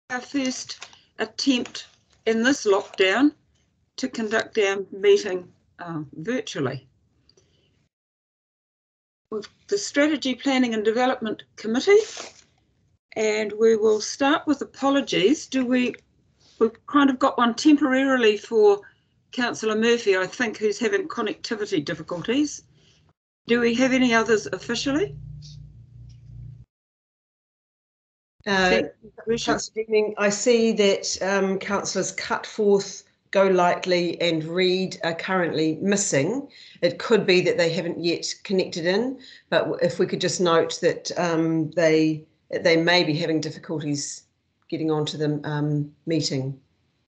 our first attempt in this lockdown to conduct our meeting virtually. With the Strategy Planning and Development Committee, and we will start with apologies. We've kind of got one temporarily for Councillor Murphy, I think, who's having connectivity difficulties. Do we have any others officially? Councillor Deming, I see that councillors Cutforth, Go Lightly and Reid are currently missing. It could be that they haven't yet connected in, but if we could just note that they may be having difficulties getting onto the meeting.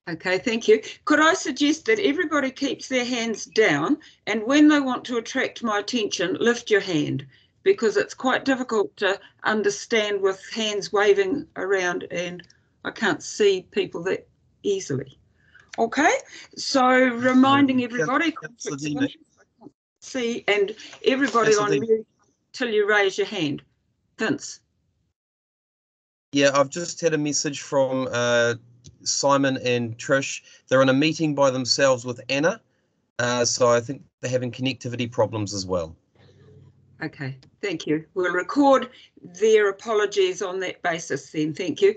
Okay, thank you. Could I suggest that everybody keeps their hands down, and when they want to attract my attention, lift your hand, because it's quite difficult to understand with hands waving around and I can't see people that easily. Okay, so reminding everybody, see, and everybody on mute till you raise your hand. Vince. Yeah, I've just had a message from Simon and Trish. They're in a meeting by themselves with Anna, so I think they're having connectivity problems as well. Okay, thank you. We'll record their apologies on that basis then, thank you.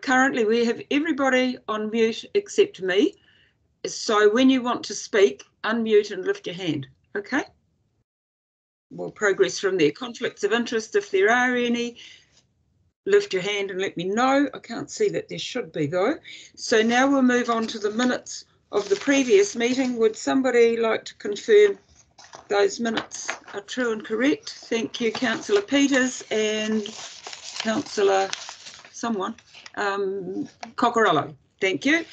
Currently we have everybody on mute except me. So when you want to speak, unmute and lift your hand, okay? We'll progress from there. Conflicts of interest, if there are any, lift your hand and let me know. I can't see that there should be though. So now we'll move on to the minutes of the previous meeting. Would somebody like to confirm those minutes are true and correct? Thank you, Councillor Peters and Councillor someone, Cockerello. Thank you.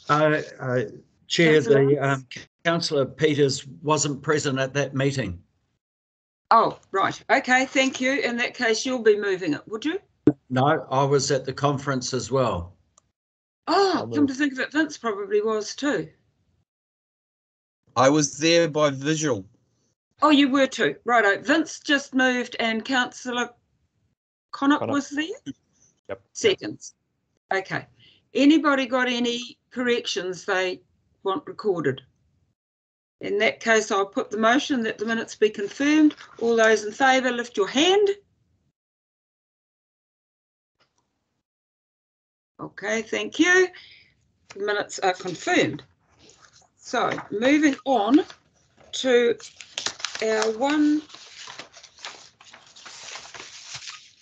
Chair, the Councillor Peters wasn't present at that meeting. Oh, right. Okay, thank you. In that case, you'll be moving it, would you? No, I was at the conference as well. Oh, come to think of it, Vince probably was too. I was there by visual. Oh, you were too. Righto. Vince just moved and Councillor Connaught was there? Yep. Seconds. Okay. Anybody got any corrections they want recorded? In that case, I'll put the motion that the minutes be confirmed. All those in favour, lift your hand. Okay, thank you. The minutes are confirmed. So, moving on to our one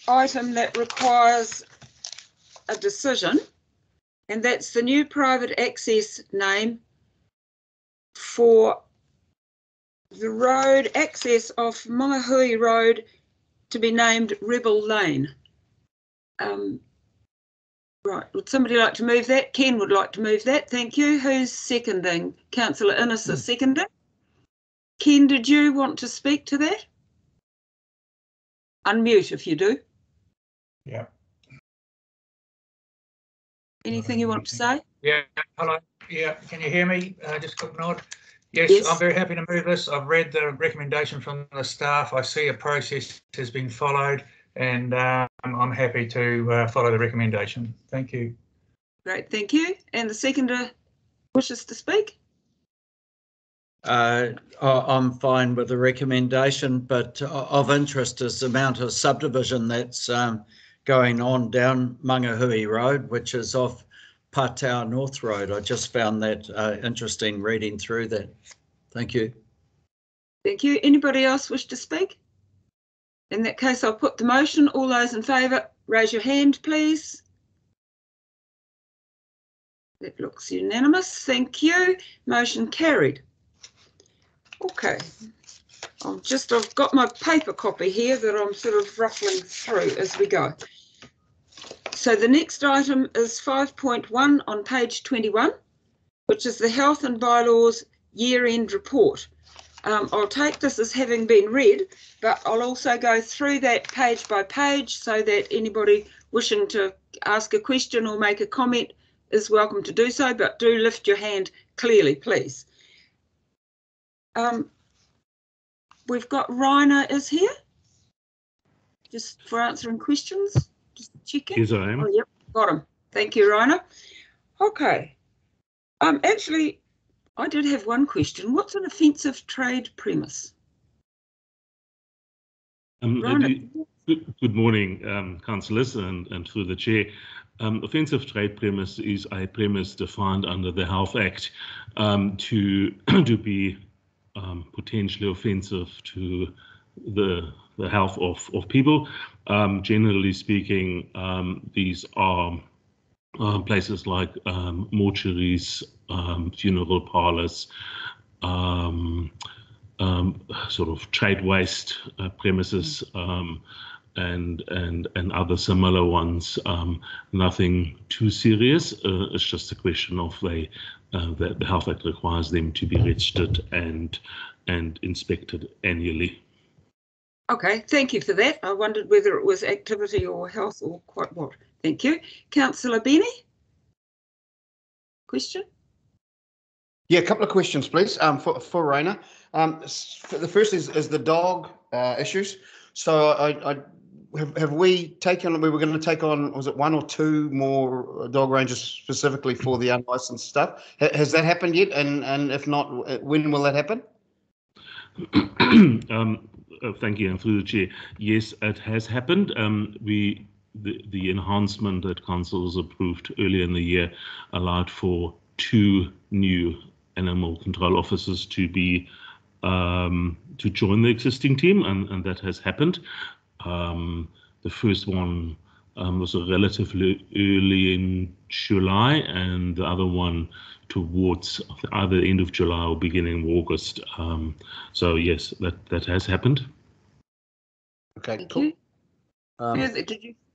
item that requires a decision, and that's the new private access name for the road access off Whangarei Road to be named Rebel Lane. Right, would somebody like to move that? Ken would like to move that, thank you. Who's seconding? Councillor Innes is seconding. Ken, did you want to speak to that? Unmute if you do. Yeah. Anything you want to say? Yeah, hello. Yeah, can you hear me? Just quick nod. Yes, I'm very happy to move this. I've read the recommendation from the staff. I see a process has been followed, and I'm happy to follow the recommendation. Thank you. Great, thank you. And the seconder wishes to speak? I'm fine with the recommendation, but of interest is the amount of subdivision that's going on down Whangarei Road, which is off Patau North Road. I just found that interesting reading through that. Thank you. Thank you. Anybody else wish to speak? In that case, I'll put the motion. All those in favour, raise your hand, please. That looks unanimous. Thank you. Motion carried. Okay. I've got my paper copy here that I'm sort of ruffling through as we go. So the next item is 5.1 on page 21, which is the Health and Bylaws year-end report. I'll take this as having been read, but I'll also go through that page by page so that anybody wishing to ask a question or make a comment is welcome to do so, but do lift your hand clearly, please. We've got Rainer is here, just for answering questions. Just checking. Yes, I am. Oh, yep, got him. Thank you, Raina. Okay. Actually, I did have one question. What's an offensive trade premise? Good morning, councillors and through the chair. Offensive trade premise is a premise defined under the Health Act to be potentially offensive to the health of people. Generally speaking, these are places like mortuaries, funeral parlours, sort of trade waste premises, and other similar ones. Nothing too serious. It's just a question of the Health Act requires them to be registered and inspected annually. Okay, thank you for that. I wondered whether it was activity or health or quite what. Thank you. Councillor Benny? Question? Yeah, a couple of questions, please, for Raina. The first is the dog issues. So have we taken, we were going to take on, was it 1 or 2 more dog rangers specifically for the unlicensed stuff? Has that happened yet? And if not, when will that happen? Thank you, and through the chair. Yes, it has happened. The enhancement that council has approved earlier in the year allowed for 2 new animal control officers to be to join the existing team, and that has happened. The first one was relatively early in July, and the other one towards either the end of July or beginning of August. So yes, that has happened. Okay, Thank cool. you.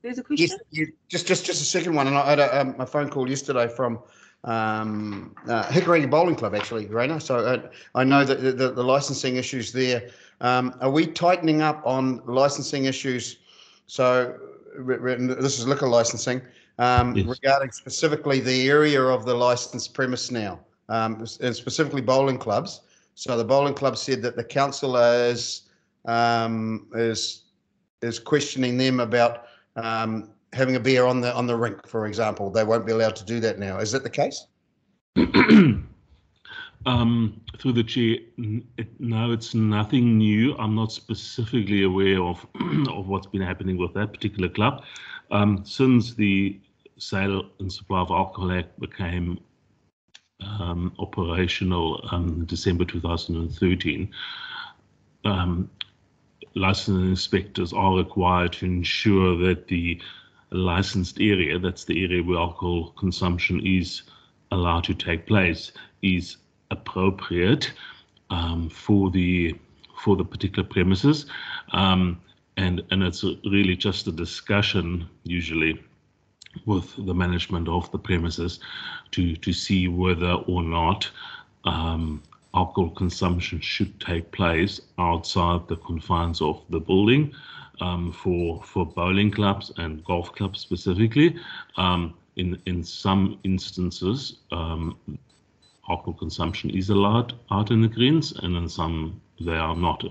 There's a question? Yes, just a second one. And I had a phone call yesterday from Whangarei Bowling Club, actually, Raina. So I know that the licensing issues there. Are we tightening up on licensing issues? So this is liquor licensing, yes, regarding specifically the area of the licensed premise now, and specifically bowling clubs. So the bowling club said that the council is questioning them about having a beer on the rink, for example. They won't be allowed to do that now. Is that the case? Through the chair, no, it's nothing new. I'm not specifically aware of what's been happening with that particular club. Since the Sale and Supply of Alcohol Act became operational December 2013, licensing inspectors are required to ensure that the licensed area, that's the area where alcohol consumption is allowed to take place, is appropriate for the particular premises, and it's really just a discussion usually with the management of the premises to see whether or not alcohol consumption should take place outside the confines of the building. For bowling clubs and golf clubs specifically, in some instances, alcohol consumption is allowed out in the greens, and in some they are not.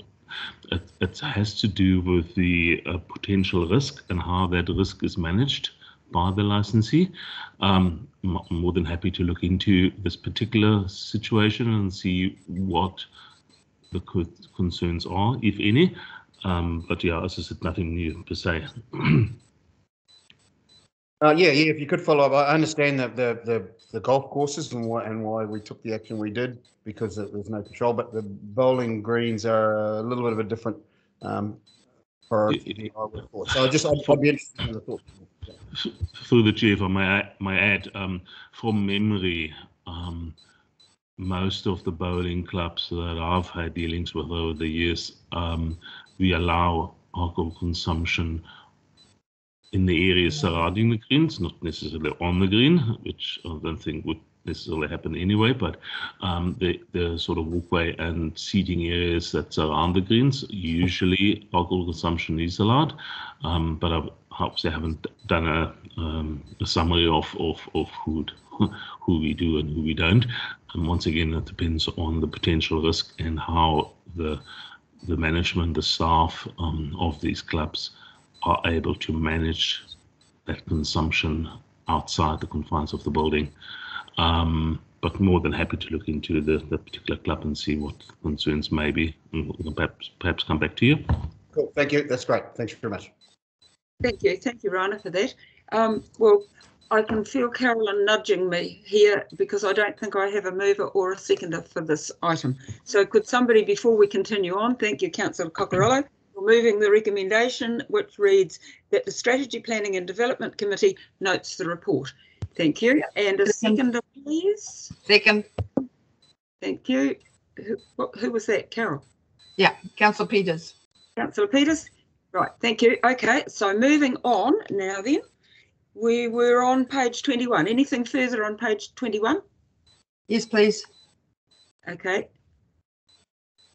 It has to do with the potential risk and how that risk is managed by the licensee. I'm more than happy to look into this particular situation and see what the concerns are, if any. But yeah, as I said, nothing new per se. Yeah, if you could follow up. I understand that the golf courses and why we took the action we did, because there's no control, but the bowling greens are a little bit of a different priority. So I'd be interested in the thoughts. Through the chair, if I may add, from memory, most of the bowling clubs that I've had dealings with over the years, we allow alcohol consumption in the areas surrounding the greens, not necessarily on the green, which I don't think would necessarily happen anyway, but the sort of walkway and seating areas that surround the greens, usually alcohol consumption is allowed, but I obviously haven't done a summary of who we do and who we don't. And once again, it depends on the potential risk and how the management, the staff of these clubs are able to manage that consumption outside the confines of the building. But more than happy to look into the particular club and see what concerns may be, and we'll perhaps come back to you. Cool. Thank you. That's great. Thanks very much. Thank you, Rana, for that. Well, I can feel Carolyn nudging me here because I don't think I have a mover or a seconder for this item. So could somebody, before we continue on, thank you, Councillor Coccarello, for moving the recommendation, which reads that the Strategy Planning and Development Committee notes the report. Thank you. And a seconder, please. Second. Thank you. Who was that, Carol? Yeah, Councillor Peters. Councillor Peters. Right, thank you. Okay, so moving on now then. We were on page 21. Anything further on page 21? Yes, please. Okay.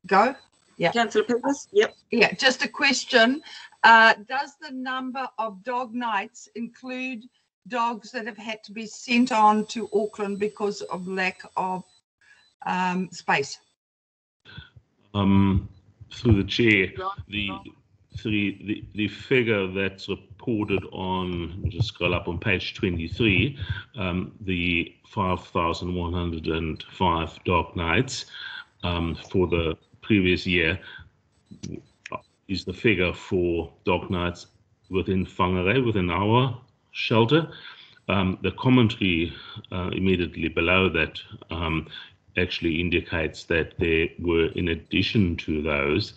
Go. Yeah. Councillor Peters? Yep. Yeah, just a question. Does the number of dog nights include dogs that have had to be sent on to Auckland because of lack of space? Through the chair, the figure that's reported on, we'll just scroll up on page 23, the 5,105 dog nights for the previous year is the figure for dog nights within Whangarei, within our shelter. The commentary immediately below that actually indicates that there were, in addition to those,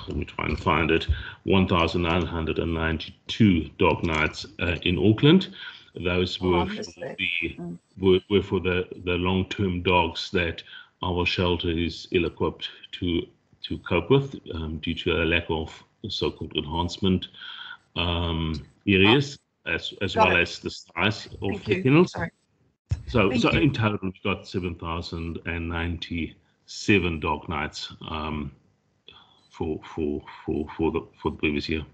let me try and find it, 1,992 dog nights in Auckland. Those were for the long-term dogs that our shelter is ill-equipped to cope with due to a lack of so-called enhancement areas, as well as the size of the kennels. So in total, we've got 7,097 dog nights for the previous year.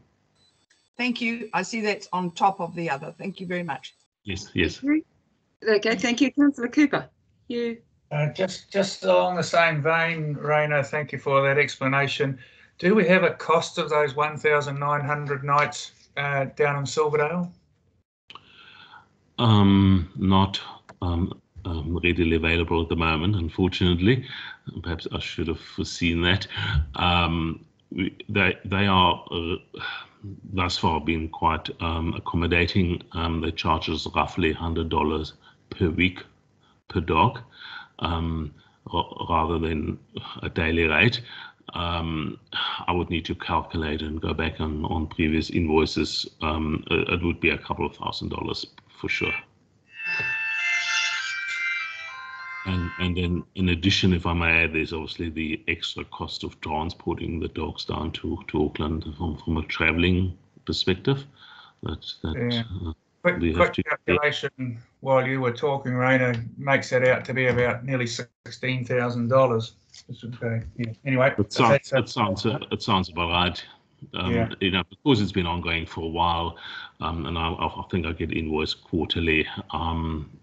Thank you. I see that's on top of the other. Thank you very much. Yes. Okay, thank you, Councillor Cooper. You. Just along the same vein, Raina, thank you for that explanation. Do we have a cost of those 1,900 nights down in Silverdale? Not readily available at the moment, unfortunately. Perhaps I should have foreseen that. They are thus far been quite accommodating. They charge us roughly $100 per week per dog, rather than a daily rate. I would need to calculate and go back on previous invoices. It would be a couple of $1,000 for sure. And then in addition, if I may add, there's obviously the extra cost of transporting the dogs down to Auckland from a travelling perspective. Quick calculation while you were talking, Raina, makes that out to be about nearly $16,000. Okay. Yeah. Anyway, it sounds about right. You know, because it's been ongoing for a while, and I think I get invoiced quarterly.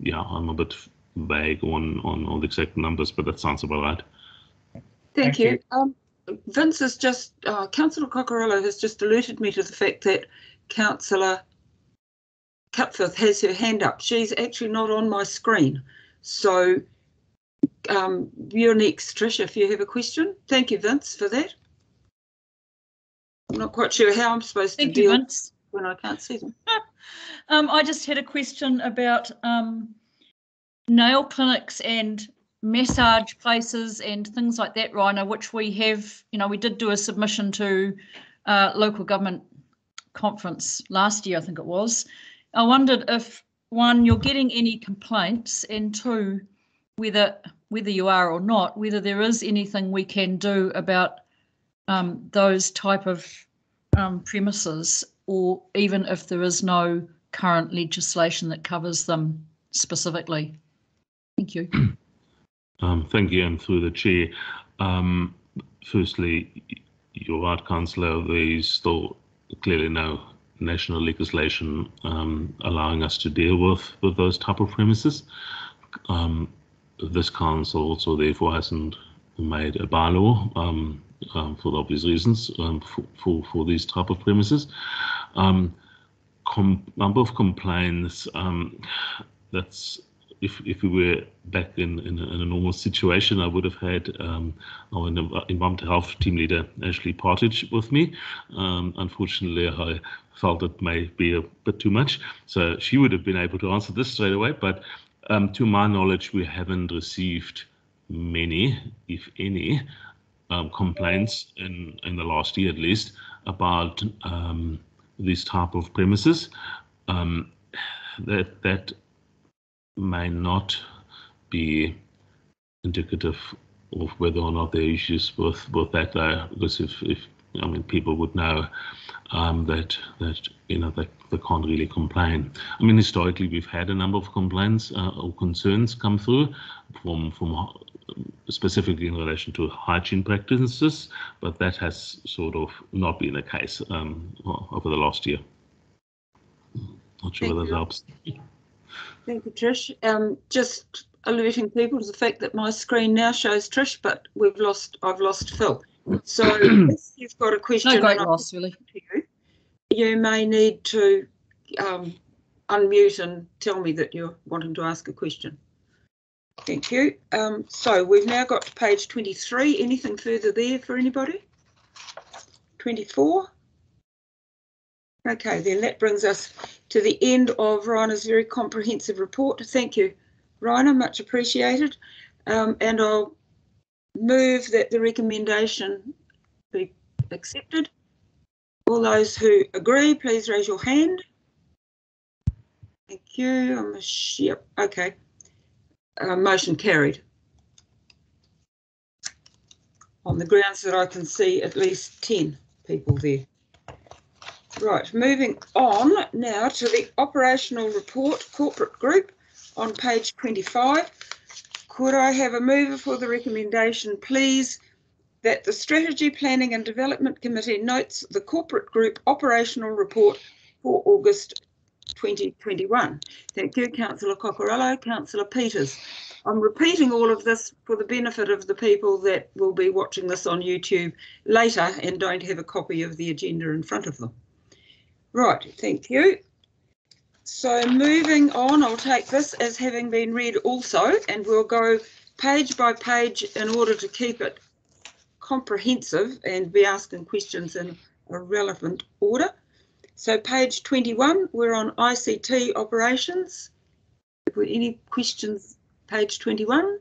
Yeah, I'm a bit vague on the exact numbers, but that sounds about right. Thank you. Vince has just, Councillor Coccarello has just alerted me to the fact that Councillor Cutforth has her hand up. She's actually not on my screen. So you're next, Trish, if you have a question. Thank you, Vince, for that. I'm not quite sure how I'm supposed to deal when I can't see them. I just had a question about nail clinics and massage places and things like that, Raina, which we have, you know, we did do a submission to local government conference last year, I think it was. I wondered if, one, you're getting any complaints, and two, whether you are or not, whether there is anything we can do about those type of premises, or even if there is no current legislation that covers them specifically. Thank you. Thank you, and through the chair. Firstly, you're right, Councillor, there is still clearly no national legislation allowing us to deal with those type of premises. This council also therefore hasn't made a bylaw for the obvious reasons for these type of premises. number of complaints, that's if we were back in a normal situation, I would have had our environmental health team leader, Ashley Partridge, with me. Unfortunately, I felt it may be a bit too much, so she would have been able to answer this straight away. But to my knowledge, we haven't received many, if any, complaints in the last year at least about these type of premises. That may not be indicative of whether or not there are issues with that though, because if I mean, people would know that you know they can't really complain. I mean, historically we've had a number of complaints or concerns come through from specifically in relation to hygiene practices, but that has sort of not been the case over the last year. Not sure whether that helps. Thank you, Trish. Just alerting people to the fact that my screen now shows Trish, but I've lost Phil. So if you've got a question, no great loss, really. You may need to unmute and tell me that you're wanting to ask a question. Thank you. So we've now got to page 23. Anything further there for anybody? 24? Okay, then that brings us to the end of Raina's very comprehensive report. Thank you, Raina, much appreciated. And I'll move that the recommendation be accepted. All those who agree, please raise your hand. Thank you. Yep, okay. Motion carried. On the grounds that I can see at least 10 people there. Right, moving on now to the operational report corporate group on page 25. Could I have a mover for the recommendation, please, that the Strategy Planning and Development Committee notes the corporate group operational report for August 2021. Thank you, Councillor Coccarello. Councillor Peters. I'm repeating all of this for the benefit of the people that will be watching this on YouTube later and don't have a copy of the agenda in front of them. Right, thank you. So moving on, I'll take this as having been read also, and we'll go page by page in order to keep it comprehensive and be asking questions in a relevant order. So page 21, we're on ICT operations. Have we any questions, page 21?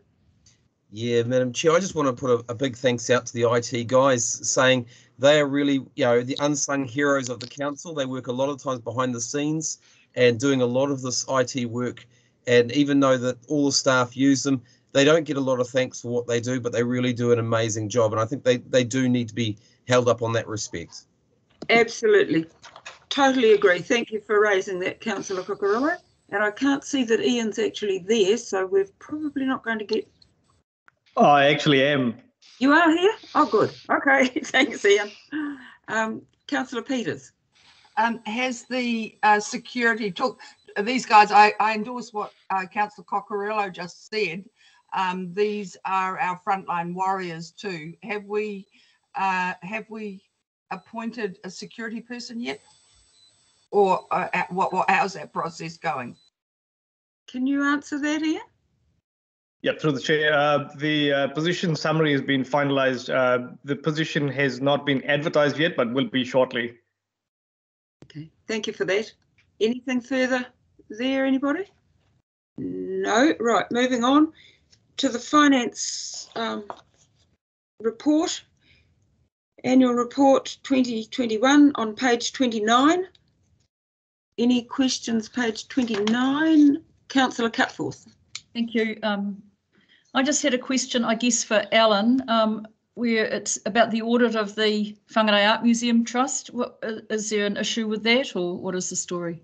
Yeah, Madam Chair, I just want to put a big thanks out to the IT guys, saying they are really, you know, the unsung heroes of the council. They work a lot of times behind the scenes and doing a lot of this IT work. And even though that all the staff use them, they don't get a lot of thanks for what they do, but they really do an amazing job. And I think they do need to be held up on that respect. Absolutely. Totally agree. Thank you for raising that, Councillor Coccarello. And I can't see that Ian's actually there, so we're probably not going to get... Oh, I actually am. You are here? Oh, good. Okay, thanks, Ian. Councillor Peters. Has the security took these guys? I endorse what Councillor Coccarello just said. These are our frontline warriors too. Have we appointed a security person yet, or how's that process going? Can you answer that, Ian? Yeah, through the chair. The position summary has been finalised. The position has not been advertised yet, but will be shortly. Okay, thank you for that. Anything further there, anybody? No. Right, moving on to the finance report. Annual report 2021 on page 29. Any questions, page 29? Councillor Cutforth. Thank you. I just had a question, I guess, for Alan, where it's about the audit of the Whangarei Art Museum Trust. Is there an issue with that, or what is the story?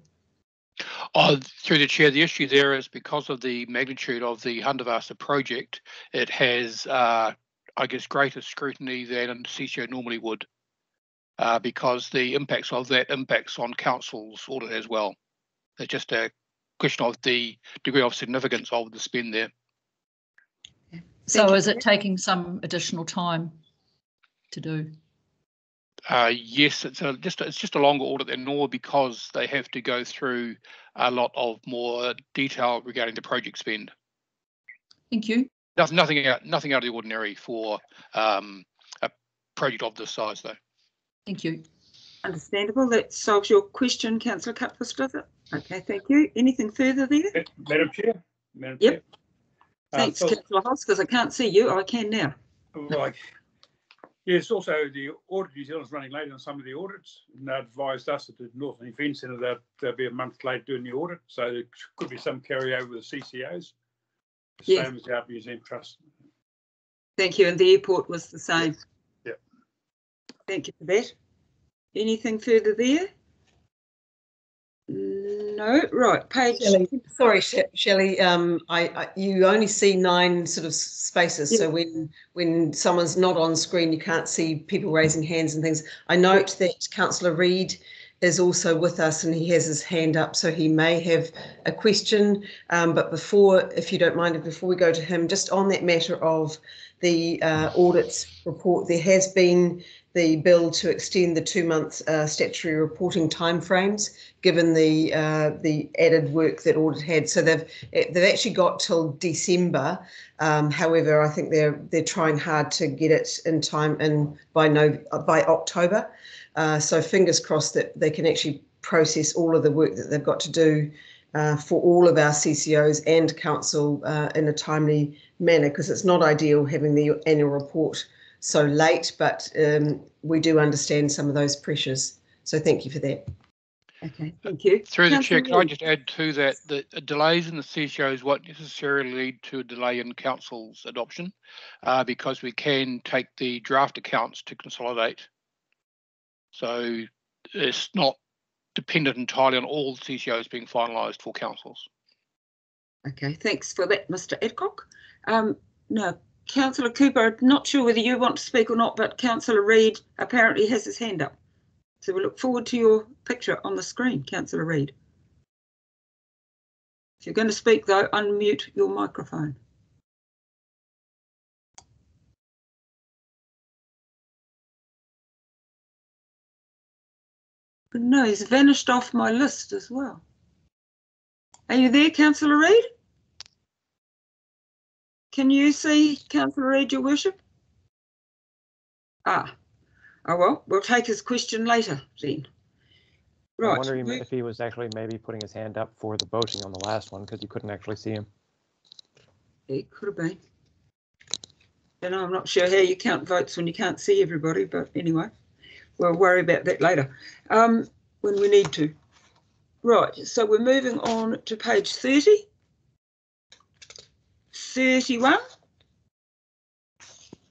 Through the chair, the issue there is because of the magnitude of the Hundertwasser project, it has, I guess, greater scrutiny than a CCO normally would, because the impacts of that impacts on council's audit as well. It's just a question of the degree of significance of the spend there. So is it taking some additional time to do? Yes, it's just a longer audit than normal because they have to go through a lot of more detail regarding the project spend. Thank you. Nothing out of the ordinary for a project of this size, though. Thank you. Understandable. That solves your question, Councillor Cutworth, does it? Okay, thank you. Anything further there? Madam Chair? Madam Yep. Chair? Thanks, So, Councillor Hoss, because I can't see you. I can now. right. Yes, also the Audit New Zealand's running late on some of the audits, and they advised us at the Northern Event Centre that they'll be a month late doing the audit, so there could be some carryover with the CCOs, the Yes. same as the Art Museum Trust. Thank you. And the airport was the same. Yep. Thank you for that. Anything further there? No. Right. Page. Shelley, sorry, Shelley. You only see 9 sort of spaces. Yeah. So when someone's not on screen, you can't see people raising hands and things. I note that Councillor Reid is also with us and he has his hand up, so he may have a question. But before, if you don't mind, before we go to him, just on that matter of the audit report, there has been the bill to extend the 2-month statutory reporting timeframes, given the added work that audit had. So they've actually got till December. However, I think they're trying hard to get it in time and by October. So fingers crossed that they can actually process all of the work that they've got to do for all of our CCOs and council in a timely manner, because it's not ideal having the annual report so late, but we do understand some of those pressures. So thank you for that. Okay, thank you. Through the Chair, can I just add to that, the delays in the CCOs won't necessarily lead to a delay in Council's adoption, because we can take the draft accounts to consolidate. So it's not dependent entirely on all the CCOs being finalised for councils. Okay, thanks for that, Mr. Adcock. Now, Councillor Cooper, I'm not sure whether you want to speak or not, but Councillor Reid apparently has his hand up. So we look forward to your picture on the screen, Councillor Reid. If you're going to speak, though, unmute your microphone. But no, he's vanished off my list as well. Are you there, Councillor Reid? Can you see Councillor Reid, Your Worship? Oh well, we'll take his question later then. Right. I'm wondering if he was actually maybe putting his hand up for the voting on the last one because you couldn't actually see him. It could have been. And I'm not sure how you count votes when you can't see everybody, but anyway, we'll worry about that later when we need to. Right, so we're moving on to page 30. 31.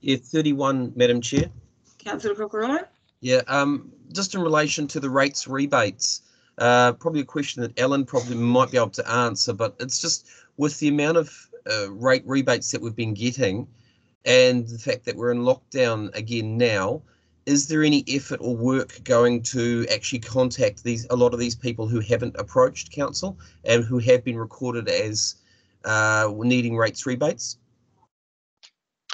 Yeah, 31, Madam Chair. Councillor Cocorello. Yeah, just in relation to the rates rebates, probably a question that Ellen probably might be able to answer, but it's just with the amount of rate rebates that we've been getting and the fact that we're in lockdown again now, is there any effort or work going to actually contact a lot of these people who haven't approached council and who have been recorded as needing rates rebates?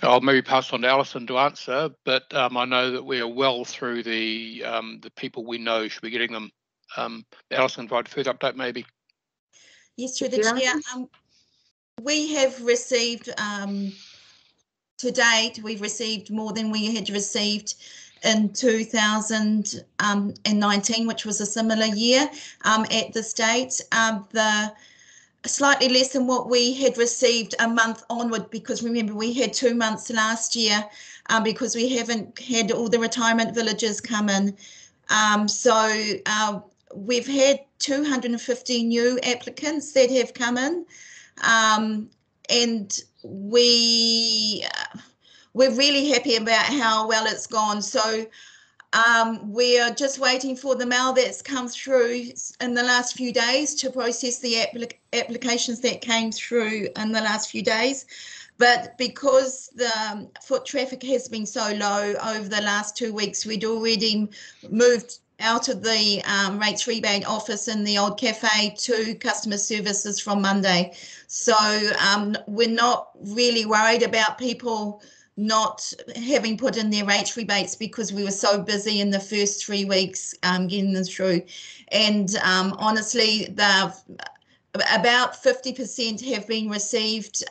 I'll maybe pass on to Alison to answer, but I know that we are well through the people we know should be getting them. Alison, provide a further update maybe. Yes, through the Chair. We have received, to date, we've received more than we had received in 2019, which was a similar year at the state. Slightly less than what we had received a month onward, because remember we had 2 months last year because we haven't had all the retirement villages come in. So we've had 250 new applicants that have come in, and we're really happy about how well it's gone. So we are just waiting for the mail that's come through in the last few days to process the applications that came through in the last few days. But because the foot traffic has been so low over the last 2 weeks, we'd already moved out of the rates rebate office in the old cafe to customer services from Monday. So we're not really worried about people not having put in their rates rebates because we were so busy in the first 3 weeks getting them through. And honestly, about 50% have been received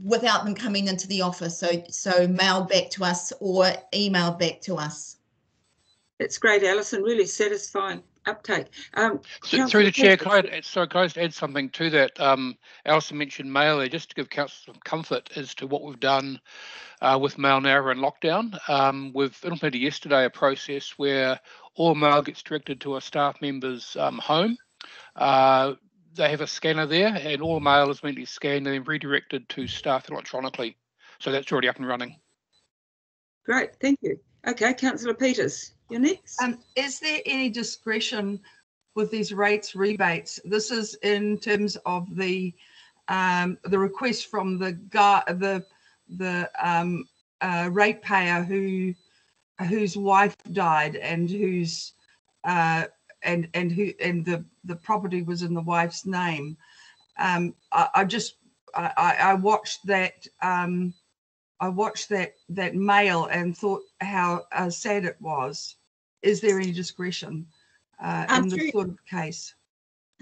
without them coming into the office, so mailed back to us or emailed back to us. That's great, Alison. Really satisfying uptake. Through the chair, can I just add something to that? Alison mentioned mail there, just to give council some comfort as to what we've done with mail now we're in lockdown. We've implemented yesterday a process where all mail gets directed to a staff member's home. They have a scanner there, and all mail is immediately scanned and then redirected to staff electronically. So that's already up and running. Great, thank you. Okay, Councillor Peters, you're next. Is there any discretion with these rates rebates? This is in terms of the request from the ratepayer whose wife died and whose the property was in the wife's name. I watched that. I watched that mail and thought how sad it was. Is there any discretion in this sort of case?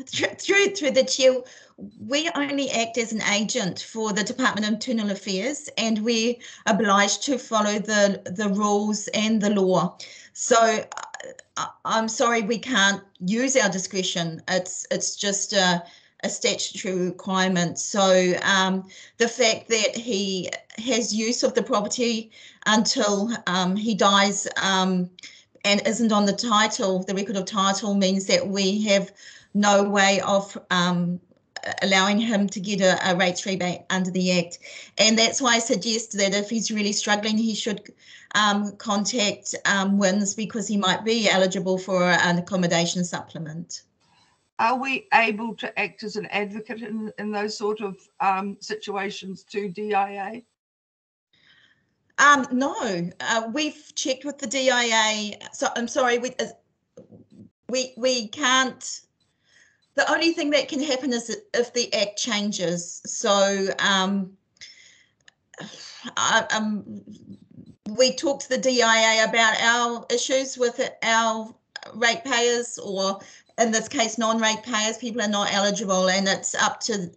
Through the chair, we only act as an agent for the Department of Internal Affairs, and we're obliged to follow the rules and the law. So I'm sorry, we can't use our discretion. It's just a statutory requirement. So the fact that he has use of the property until he dies and isn't on the title, the record of title, means that we have no way of allowing him to get a rates rebate under the Act. And that's why I suggest that if he's really struggling, he should contact WINS, because he might be eligible for an accommodation supplement. Are we able to act as an advocate in those sort of situations to DIA? No, we've checked with the DIA. So I'm sorry, we can't. The only thing that can happen is if the Act changes. So we talked to the DIA about our issues with our ratepayers, or in this case, non-ratepayers. People are not eligible, and it's up to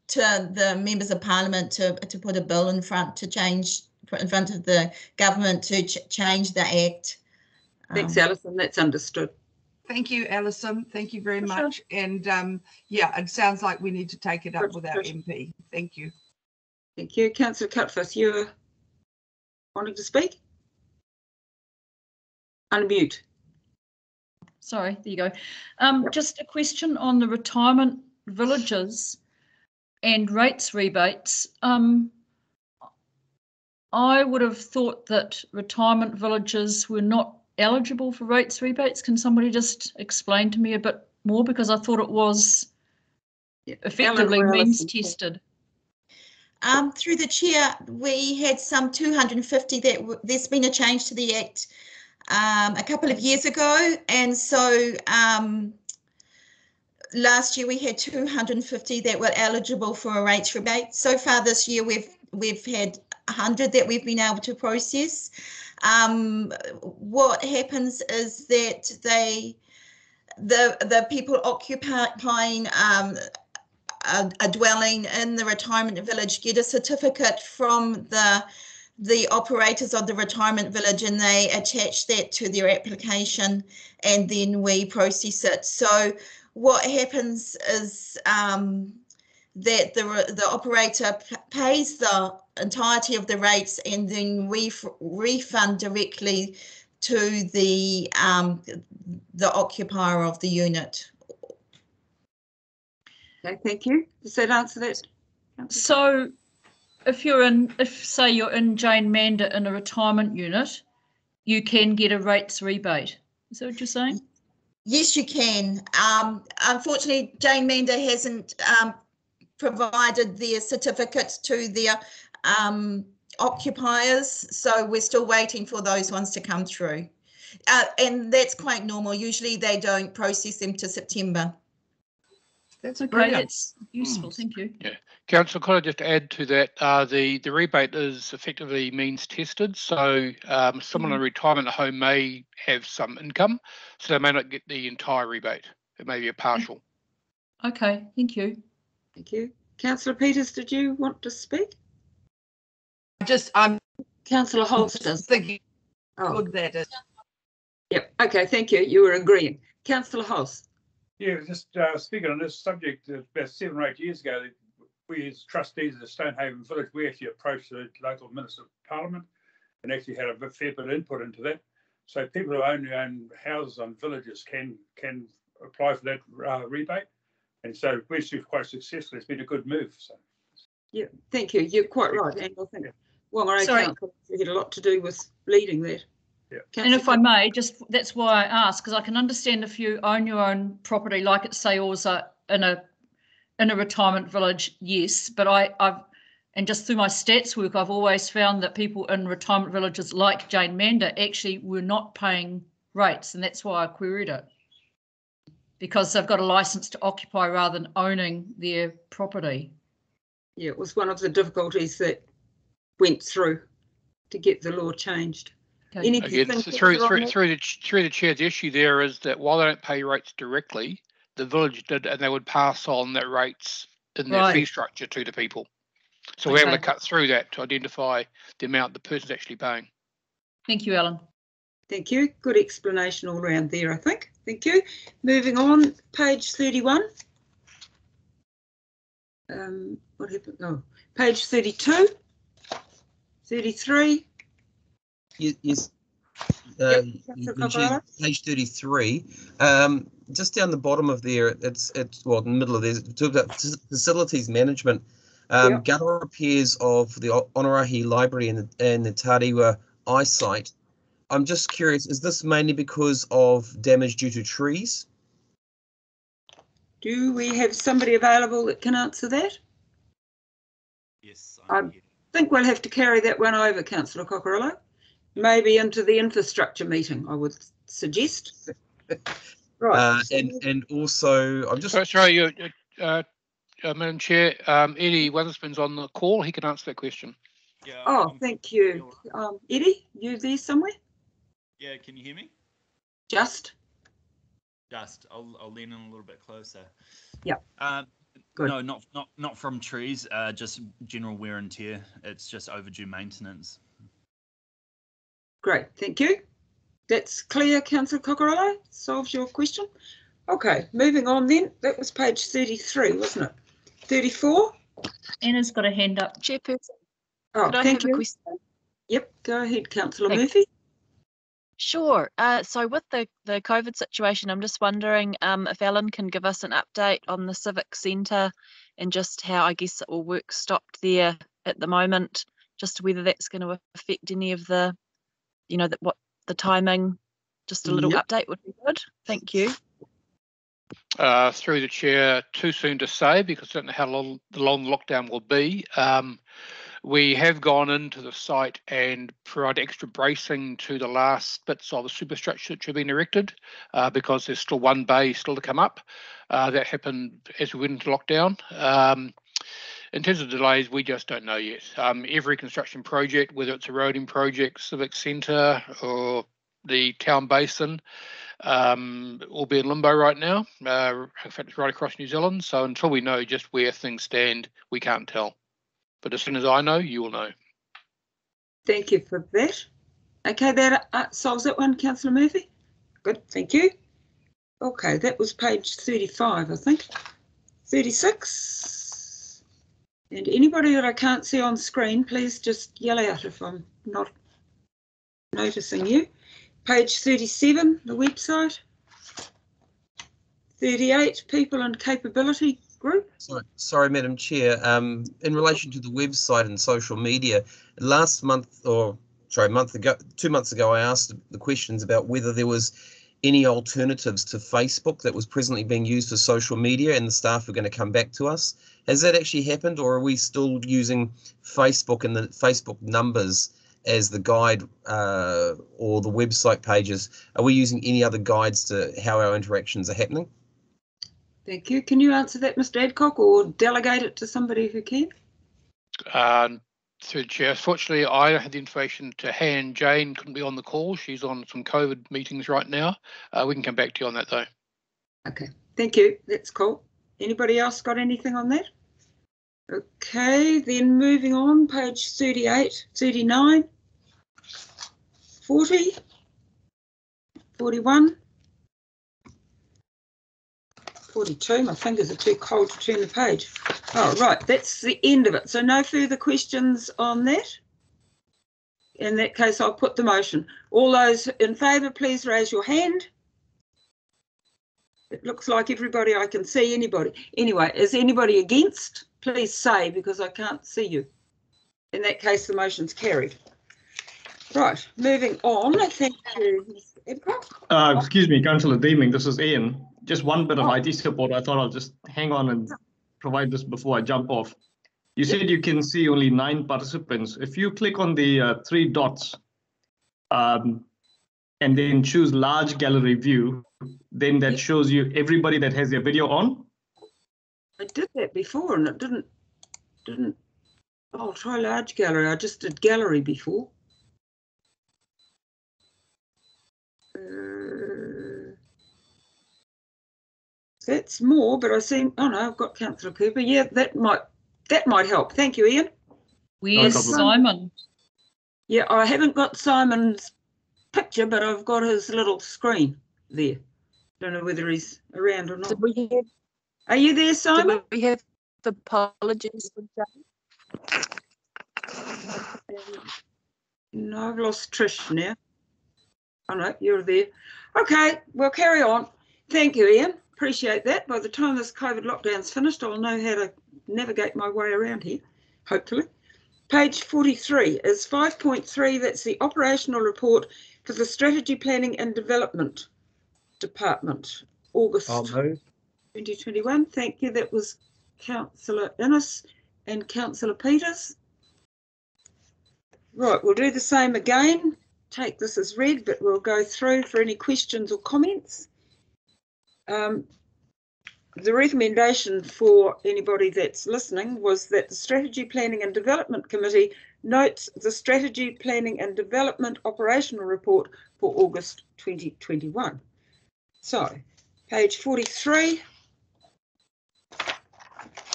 the members of Parliament to put a bill in front of the government to change the Act. Thanks, Alison. That's understood. Thank you, Alison. Thank you very much. And yeah, it sounds like we need to take it up with our MP. Thank you. Thank you. Councillor Cutfuss, you're wanting to speak? Unmute. Sorry, there you go. Just a question on the retirement villages and rates rebates. I would have thought that retirement villages were not eligible for rates rebates. Can somebody just explain to me a bit more, because I thought it was effectively means tested? Through the chair, we had some 250 there's been a change to the Act a couple of years ago, and so last year we had 250 that were eligible for a rates rebate. So far this year we've had 100 that we've been able to process. What happens is that the people occupying a dwelling in the retirement village get a certificate from the operators of the retirement village, and they attach that to their application, and then we process it. So what happens is that the operator pays the entirety of the rates and then refund directly to the occupier of the unit. Okay, thank you. Does that answer that? So if say you're in Jane Mander in a retirement unit, you can get a rates rebate. Is that what you're saying? Yes, you can. Unfortunately, Jane Mander hasn't provided their certificates to their occupiers, so we're still waiting for those ones to come through. And that's quite normal. Usually they don't process them to September. That's Okay, brilliant. that's useful. Thank you. Yeah, Councillor, could I just add to that? The rebate is effectively means tested. So someone in a retirement home may have some income, so they may not get the entire rebate. It may be a partial. Okay, thank you. Thank you. Councillor Peters, did you want to speak? I'm Councillor Holster. thinking Oh, good that is. yep. Okay, thank you. You were agreeing. Councillor Hoss. Yeah, just speaking on this subject, about 7 or 8 years ago, we as trustees of Stonehaven Village, we actually approached the local Minister of Parliament and actually had a fair bit of input into that. So people who own their own houses on villages can apply for that rebate. And so we've been quite successful. It's been a good move. So. Yeah, thank you. You're quite right. And I think Whangarei Council had a lot to do with leading that. Yeah. And if I may, just that's why I ask, because I can understand if you own your own property, like at say Orza in a retirement village, yes. But I've and just through my stats work, I've always found that people in retirement villages like Jane Mander actually were not paying rates, and that's why I queried it. Because they've got a license to occupy rather than owning their property. Yeah, it was one of the difficulties that went through to get the law changed. Okay. Again, through the chair, the issue there is that while they don't pay rates directly, the village did, and they would pass on their rates in their fee structure to the people. So we're able to cut through that to identify the amount the person's actually paying. Thank you, Alan. Thank you. Good explanation all around there, I think. Thank you. Moving on, page 31. What happened? Oh, page 32, 33. Yes. Page 33. Just down the bottom of there, it's well, in the middle of there, it talks about facilities management. Gutter repairs of the Whangarei Library and the Tariwa eyesight. I'm just curious, is this mainly because of damage due to trees? Do we have somebody available that can answer that? Yes. I think we'll have to carry that one over, Councillor Cockerello. Maybe into the infrastructure meeting, I would suggest. Right. And also, I'm just... Sorry, Madam Chair, Eddie Weatherspoon's on the call. He can answer that question. Yeah. Thank you. Eddie, you there somewhere? Yeah, can you hear me? Just. I'll lean in a little bit closer. Yeah. Good. No, not from trees. Just general wear and tear. It's just overdue maintenance. Great, thank you. That's clear, Councillor Cockerello. Solves your question. Okay, moving on then. That was page 33, wasn't it? 34. Anna's got a hand up. Chairperson. Oh, could I have a question? Yep, go ahead, Councillor Murphy. Sure. So with the COVID situation, I'm just wondering if Alan can give us an update on the Civic Centre and just how I guess all work stopped there at the moment, just whether that's going to affect any of the, what the timing. Just a little update would be good. Thank you. Through the chair, too soon to say because I don't know how long the lockdown will be. We have gone into the site and provided extra bracing to the last bits of the superstructure that have been erected because there's still one bay still to come up. That happened as we went into lockdown. In terms of delays, we just don't know yet. Every construction project, whether it's a roading project, civic centre or the town basin, will be in limbo right now. In fact, it's right across New Zealand. So until we know just where things stand, we can't tell. But as soon as I know, you will know. Thank you for that. Okay, that solves that one, Councillor Murphy. Good, thank you. Okay, that was page 35, I think. 36. And anybody that I can't see on screen, please just yell out if I'm not noticing you. Page 37, the website. 38, people and capability group. Sorry, Madam Chair. In relation to the website and social media, last month, or sorry, 2 months ago, I asked the questions about whether there was any alternatives to Facebook that was presently being used for social media, and the staff were going to come back to us. Has that actually happened, or are we still using Facebook and the Facebook numbers as the guide or the website pages? Are we using any other guides to how our interactions are happening? Thank you. Can you answer that, Mr. Adcock, or delegate it to somebody who can? Through the chair, fortunately, I don't have the information to hand. Jane couldn't be on the call. She's on some COVID meetings right now. We can come back to you on that, though. Okay, thank you. That's cool. Anybody else got anything on that? Okay, then moving on, page 38, 39, 40, 41, 42. My fingers are too cold to turn the page. Oh, right, that's the end of it. So no further questions on that? In that case, I'll put the motion. All those in favour, please raise your hand. It looks like everybody, I can see anybody. Anyway, is anybody against? Please say, because I can't see you. In that case, the motion's carried. Right, moving on. Thank you, Ms. Adcock. Excuse me, Councillor Deeming, this is Ian. Just one bit of IT support. I thought I'll just hang on and provide this before I jump off. You said you can see only 9 participants. If you click on the 3 dots and then choose large gallery view, then that shows you everybody that has their video on. I did that before and it didn't. I'll try large gallery. I just did gallery before. That's more, but I see. Oh no, I've got Councillor Cooper. Yeah, that might help. Thank you, Ian. Where's Simon? Yeah, I haven't got Simon's picture, but I've got his little screen there. Don't know whether he's around or not. Are you there, Simon? We have the apologies for Jane. No, I've lost Trish now. Oh no, you're there. Okay, we'll carry on. Thank you, Ian. Appreciate that. By the time this COVID lockdown's finished, I'll know how to navigate my way around here, hopefully. Page 43 is 5.3. That's the operational report for the Strategy Planning and Development Department, August 2021. Thank you. That was Councillor Innes and Councillor Peters. Right, we'll do the same again. Take this as read, but we'll go through for any questions or comments. The recommendation for anybody that's listening was that the Strategy Planning and Development Committee notes the Strategy Planning and Development Operational Report for August 2021. So, page 43.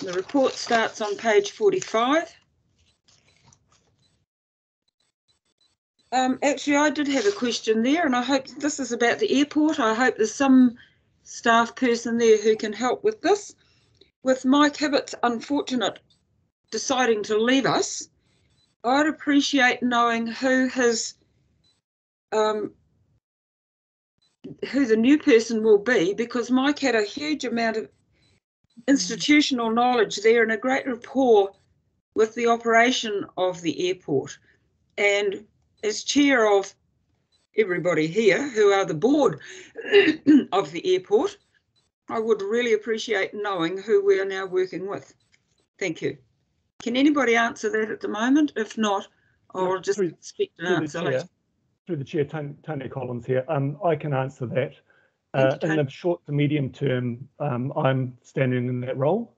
The report starts on page 45. Actually, I did have a question there, and I hope this is about the airport. I hope there's some staff person there who can help with this. With Mike Hibbett's unfortunate deciding to leave us, I'd appreciate knowing who the new person will be, because Mike had a huge amount of institutional knowledge there and a great rapport with the operation of the airport. And as chair of everybody here who are the board of the airport, I would really appreciate knowing who we are now working with. Thank you. Can anybody answer that at the moment? If not, I'll just expect an answer later. Through the chair, Tony Collins here. I can answer that. In the short to medium term, I'm standing in that role.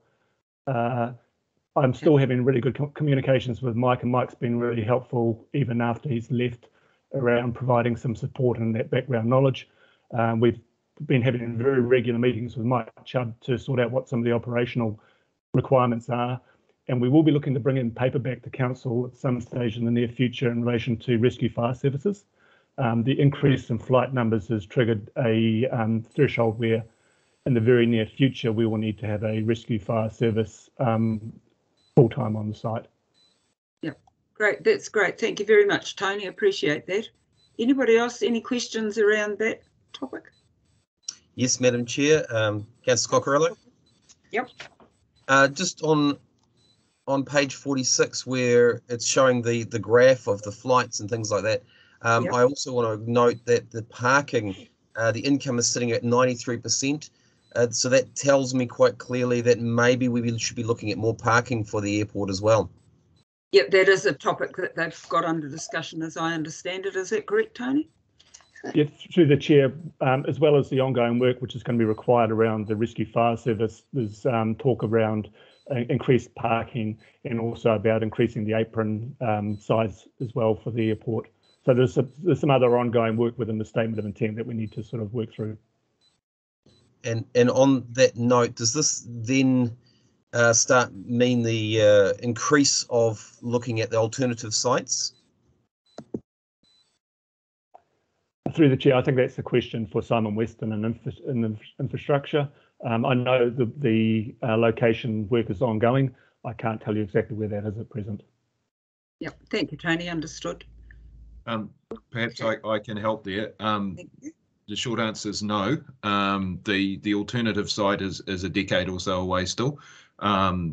I'm still having really good communications with Mike, and Mike's been really helpful even after he's left, around providing some support and that background knowledge. We've been having very regular meetings with Mike Chubb to sort out what some of the operational requirements are, and we will be looking to bring in paper back to council at some stage in the near future in relation to rescue fire services. The increase in flight numbers has triggered a threshold where in the very near future we will need to have a rescue fire service full-time on the site. Yep, great, that's great. Thank you very much, Tony, appreciate that. Anybody else, any questions around that topic? Yes, Madam Chair. Councillor Coccarello? Yep. Just on page 46, where it's showing the graph of the flights and things like that, yep. I also want to note that the parking, the income is sitting at 93%. So that tells me quite clearly that maybe we should be looking at more parking for the airport as well. Yep, that is a topic that they've got under discussion, as I understand it. Is that correct, Tony? Yeah, through the chair, as well as the ongoing work which is going to be required around the rescue fire service, there's talk around increased parking and also about increasing the apron size as well for the airport. So there's some other ongoing work within the statement of intent that we need to sort of work through. And on that note, does this then mean the increase of looking at the alternative sites? Through the chair, I think that's the question for Simon Weston and infrastructure. I know the location work is ongoing. I can't tell you exactly where that is at present. Yep, thank you, Tony. Understood. Perhaps I can help there. The short answer is no. The alternative site is a decade or so away still.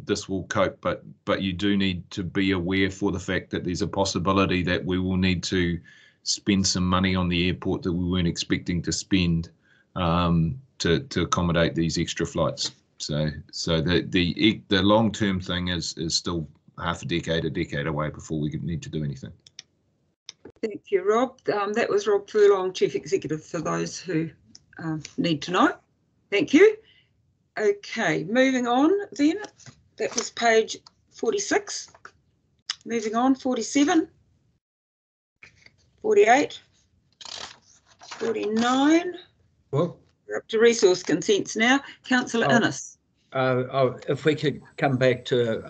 This will cope, but you do need to be aware for the fact that there's a possibility that we will need to spend some money on the airport that we weren't expecting to spend to accommodate these extra flights. So the long-term thing is still half a decade away before we need to do anything. Thank you, Rob. That was Rob Furlong, Chief Executive, for those who need to know. Thank you. Okay, moving on then. That was page 46. Moving on, 47, 48, 49. Well, we're up to resource consents now. Councillor Innes. If we could come back to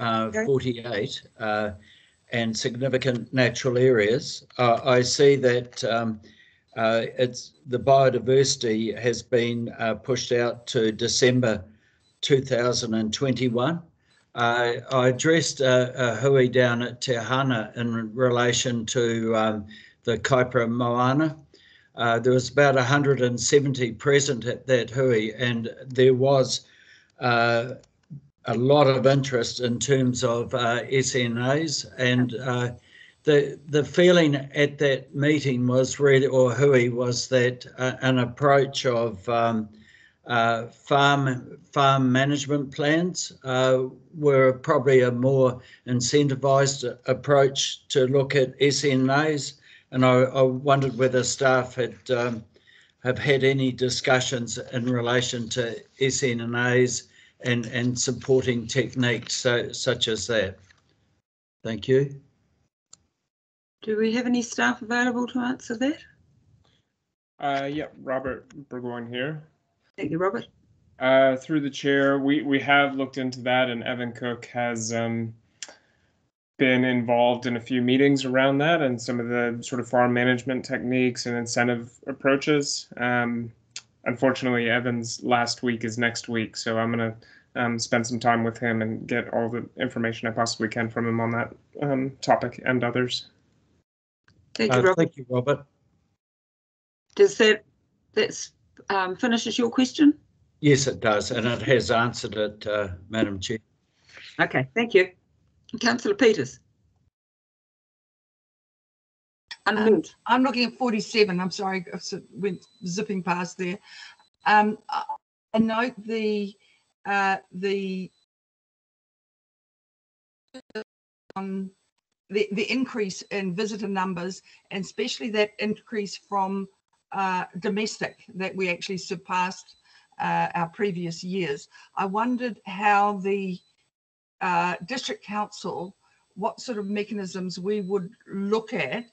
48 and significant natural areas, I see that it's the biodiversity has been pushed out to December 2021. I addressed a hui down at Te Hana in relation to the Kaipara Moana. There was about 170 present at that hui, and there was a lot of interest in terms of SNAs, and the feeling at that meeting was really, or hui, was that an approach of farm management plans were probably a more incentivised approach to look at SNAs, and I wondered whether staff have had any discussions in relation to SNAs and supporting techniques such as that. Thank you. Do we have any staff available to answer that? Yeah, Robert Burgoyne here. Thank you, Robert. Through the chair, we have looked into that, and Evan Cook has been involved in a few meetings around that and some of the sort of farm management techniques and incentive approaches. Unfortunately, Evan's last week is next week, so I'm going to spend some time with him and get all the information I possibly can from him on that topic and others. Thank you, Robert. Thank you, Robert. Does that finishes your question? Yes, it does, and it has answered it, Madam Chair. Okay, thank you. Councillor Peters. I'm looking at 47. I'm sorry, I went zipping past there. I note the increase in visitor numbers, and especially that increase from domestic that we actually surpassed our previous years. I wondered how the District Council, what sort of mechanisms we would look at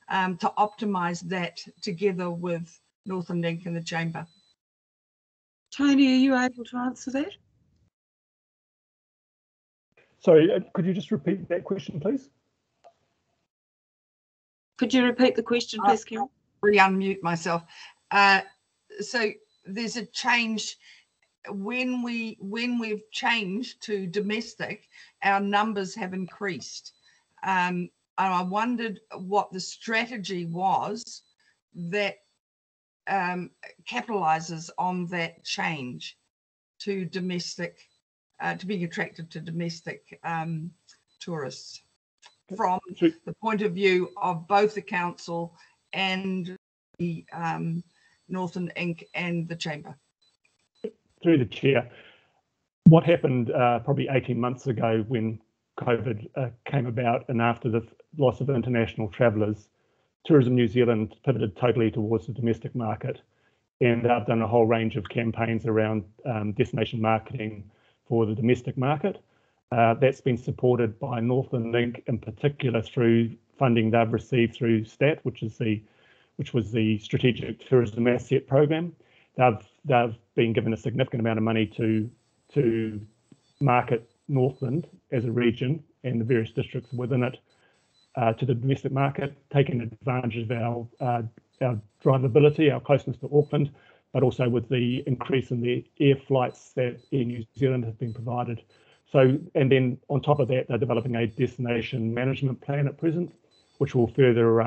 to optimise that together with Northern Link and the Chamber. Tony, are you able to answer that? Sorry, could you just repeat that question, please? Could you repeat the question, please, Carol? I'll re-unmute myself. So there's a change. When we've changed to domestic, our numbers have increased. And I wondered what the strategy was that capitalizes on that change to domestic, to being attracted to domestic tourists from the point of view of both the council and the Northern Inc. and the Chamber. Through the chair, what happened probably 18 months ago when COVID came about and after the loss of international travellers, Tourism New Zealand pivoted totally towards the domestic market, and they've done a whole range of campaigns around destination marketing for the domestic market. That's been supported by Northland Inc. in particular through funding they've received through STAT, which was the Strategic Tourism Asset Program. They've been given a significant amount of money to market Northland as a region and the various districts within it to the domestic market, taking advantage of our drivability, our closeness to Auckland, but also with the increase in the air flights that Air New Zealand has been provided. So, and then on top of that, they're developing a destination management plan at present, which will further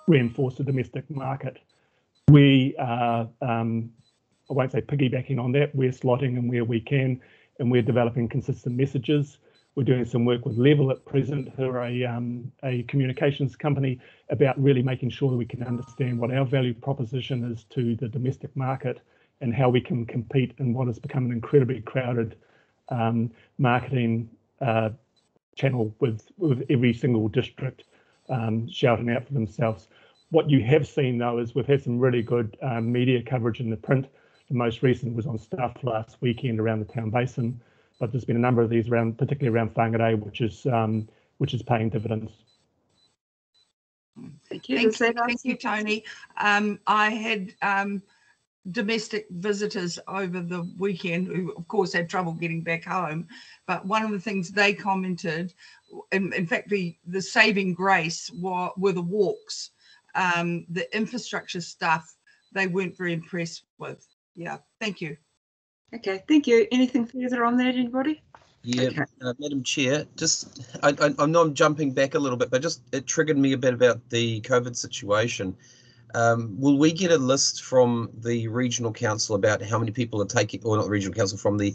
reinforce the domestic market. We are, I won't say piggybacking on that, we're slotting in where we can, and we're developing consistent messages. We're doing some work with Level at present, who are a communications company, about really making sure that we can understand what our value proposition is to the domestic market and how we can compete in what has become an incredibly crowded marketing channel with every single district shouting out for themselves. What you have seen though is we've had some really good media coverage in the print. The most recent was on Stuff last weekend around the town basin, but there's been a number of these around, particularly around Whangarei, which is paying dividends. Thank you, Tony. I had domestic visitors over the weekend who, of course, had trouble getting back home. But one of the things they commented, in fact, the saving grace were the walks, the infrastructure stuff. They weren't very impressed with. Yeah, thank you. Okay, thank you. Anything further on that, anybody? Yeah, Okay. Madam Chair, just I know I'm jumping back a little bit, but just it triggered me a bit about the COVID situation. Will we get a list from the regional council about how many people are taking, or not the regional council, from the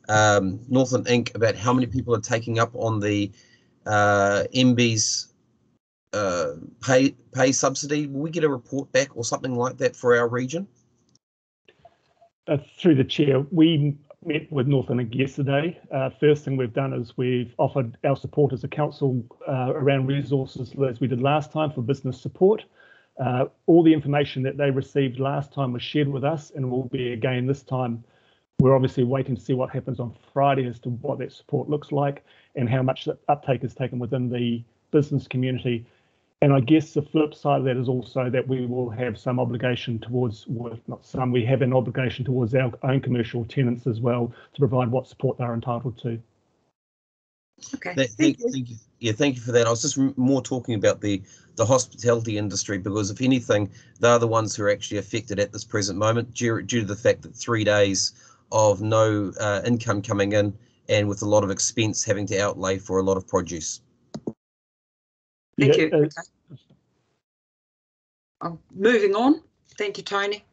Northland Inc. about how many people are taking up on the MB's pay subsidy? Will we get a report back or something like that for our region? Through the chair, we met with Northland Inc. yesterday. First thing we've done is we've offered our support as a council around resources as we did last time for business support. All the information that they received last time was shared with us and will be again this time. We're obviously waiting to see what happens on Friday as to what that support looks like and how much the uptake is taken within the business community. And I guess the flip side of that is also that we will have some obligation towards, well, not some, we have an obligation towards our own commercial tenants as well to provide what support they're entitled to. Okay. Thank you. Yeah, thank you for that. I was just more talking about the hospitality industry, because if anything, they're the ones who are actually affected at this present moment due to the fact that 3 days of no income coming in and with a lot of expense having to outlay for a lot of produce. Thank you. Moving on. Thank you, Tony.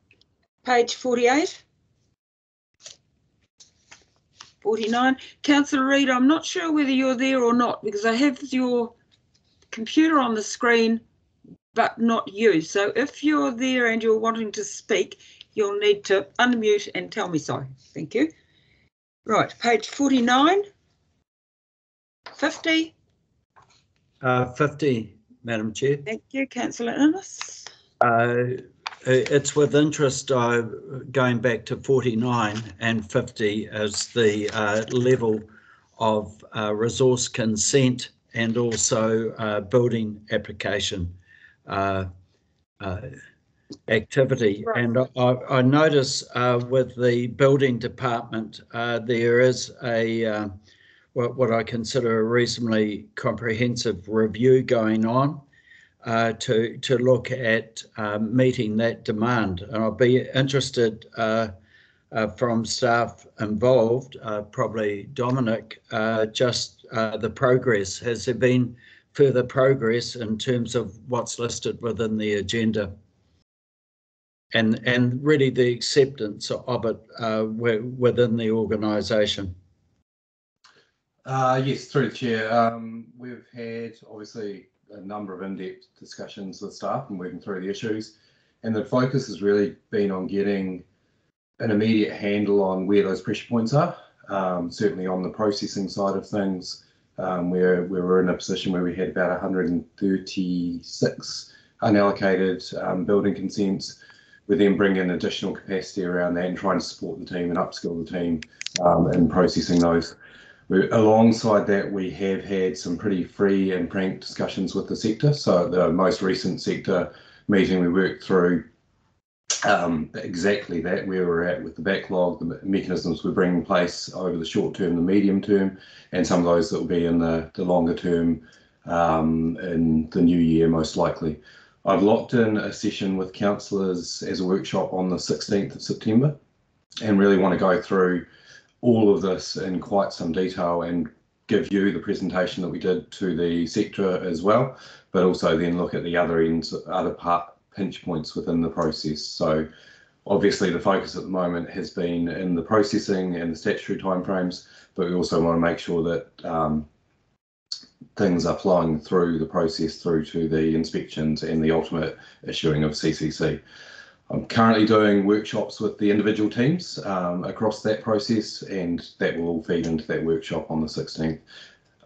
Page 48. 49. Councillor Reid, I'm not sure whether you're there or not, because I have your computer on the screen, but not you. So if you're there and you're wanting to speak, you'll need to unmute and tell me so. Thank you. Right, page 49. 50. 50, Madam Chair. Thank you, Councillor Innes. It's with interest going back to 49 and 50 as the level of resource consent and also building application activity. Right. And I notice with the building department, there is a what I consider a reasonably comprehensive review going on to look at meeting that demand. And I'll be interested from staff involved, probably Dominic, just the progress. Has there been further progress in terms of what's listed within the agenda? And really the acceptance of it within the organisation. Yes, through the chair. We've had obviously a number of in-depth discussions with staff and working through the issues, and the focus has really been on getting an immediate handle on where those pressure points are. Certainly on the processing side of things, where we were in a position where we had about 136 unallocated building consents. We then bring in additional capacity around that and trying to support the team and upskill the team in processing those. Alongside that, we have had some pretty free and frank discussions with the sector. So the most recent sector meeting, we worked through exactly that, where we're at with the backlog, the mechanisms we bring in place over the short term, the medium term, and some of those that will be in the longer term in the new year, most likely. I've locked in a session with councillors as a workshop on the 16th of September and really want to go through all of this in quite some detail and give you the presentation that we did to the sector as well, but also then look at the other ends, pinch points within the process. So obviously the focus at the moment has been in the processing and the statutory timeframes, but we also want to make sure that things are flowing through the process through to the inspections and the ultimate issuing of CCC. I'm currently doing workshops with the individual teams across that process, and that will all feed into that workshop on the 16th.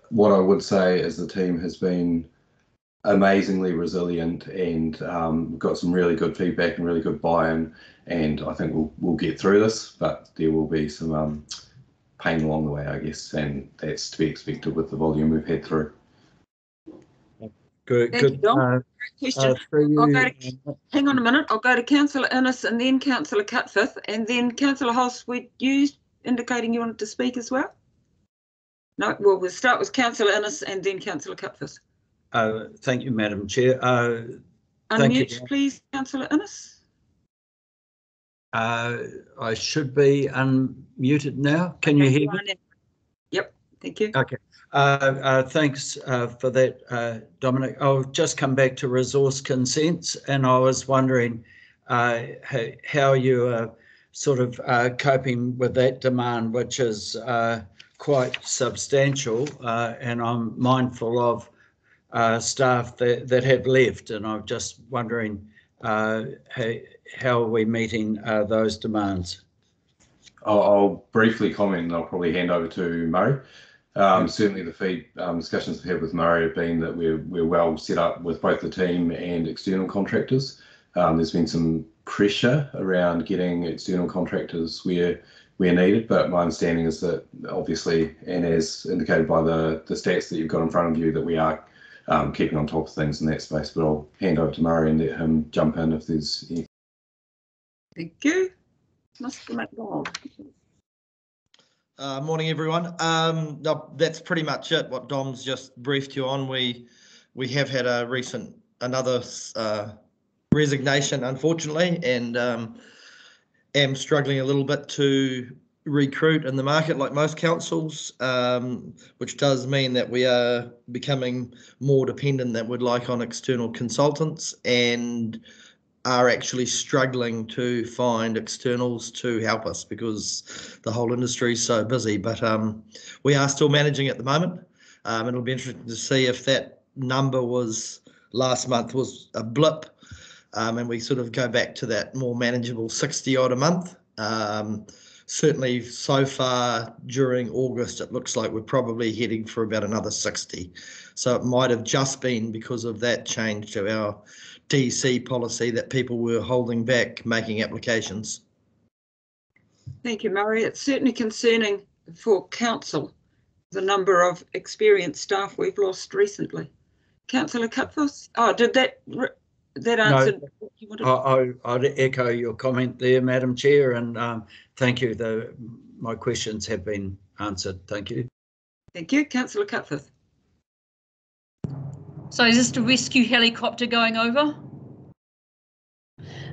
What I would say is the team has been amazingly resilient, and we've got some really good feedback and really good buy-in, and I think we'll get through this, but there will be some pain along the way, I guess, and that's to be expected with the volume we've had through. Good. Thank you, Dom. Great question. I'll go to, hang on a minute. I'll go to Councillor Innes and then Councillor Cutfith, and then Councillor Hulse, were you indicating you wanted to speak as well? No, well, we'll start with Councillor Innes and then Councillor Cutfith. Thank you, Madam Chair. Unmute, please, Councillor Innes. I should be unmuted now. Can you hear me? Yep, thank you. Okay. Thanks for that, Dominic. I'll just come back to resource consents, and I was wondering how you are sort of coping with that demand, which is quite substantial, and I'm mindful of staff that have left, and I'm just wondering how are we meeting those demands? I'll briefly comment, and I'll probably hand over to Murray. Certainly the discussions we've had with Murray have been that we're well set up with both the team and external contractors. There's been some pressure around getting external contractors where needed, but my understanding is that obviously, and as indicated by the stats that you've got in front of you, that we are keeping on top of things in that space. But I'll hand over to Murray and let him jump in if there's any. Thank you. Mr. McDonald. Morning, everyone. No, that's pretty much it. What Dom's just briefed you on. We have had another resignation, unfortunately, and am struggling a little bit to recruit in the market like most councils, which does mean that we are becoming more dependent than we'd like on external consultants, and are actually struggling to find externals to help us because the whole industry is so busy. But we are still managing at the moment. It'll be interesting to see if that number last month was a blip, and we sort of go back to that more manageable 60 odd a month. Certainly so far during August, it looks like we're probably heading for about another 60. So it might have just been because of that change to our DC policy that people were holding back making applications. Thank you, Murray. It's certainly concerning for council, the number of experienced staff we've lost recently. Councillor Cutfuss, did that answer what you wanted? I'd echo your comment there, Madam Chair, and thank you. My questions have been answered. Thank you. Thank you, Councillor Cutfuss. So is this a rescue helicopter going over?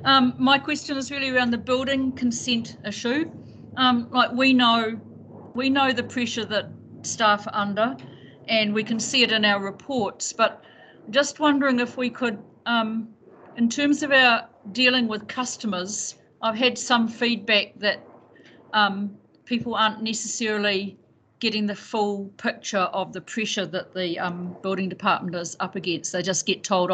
My question is really around the building consent issue. Like we know the pressure that staff are under, and we can see it in our reports, but just wondering if we could, in terms of our dealing with customers, I've had some feedback that people aren't necessarily getting the full picture of the pressure that the building department is up against. They just get told,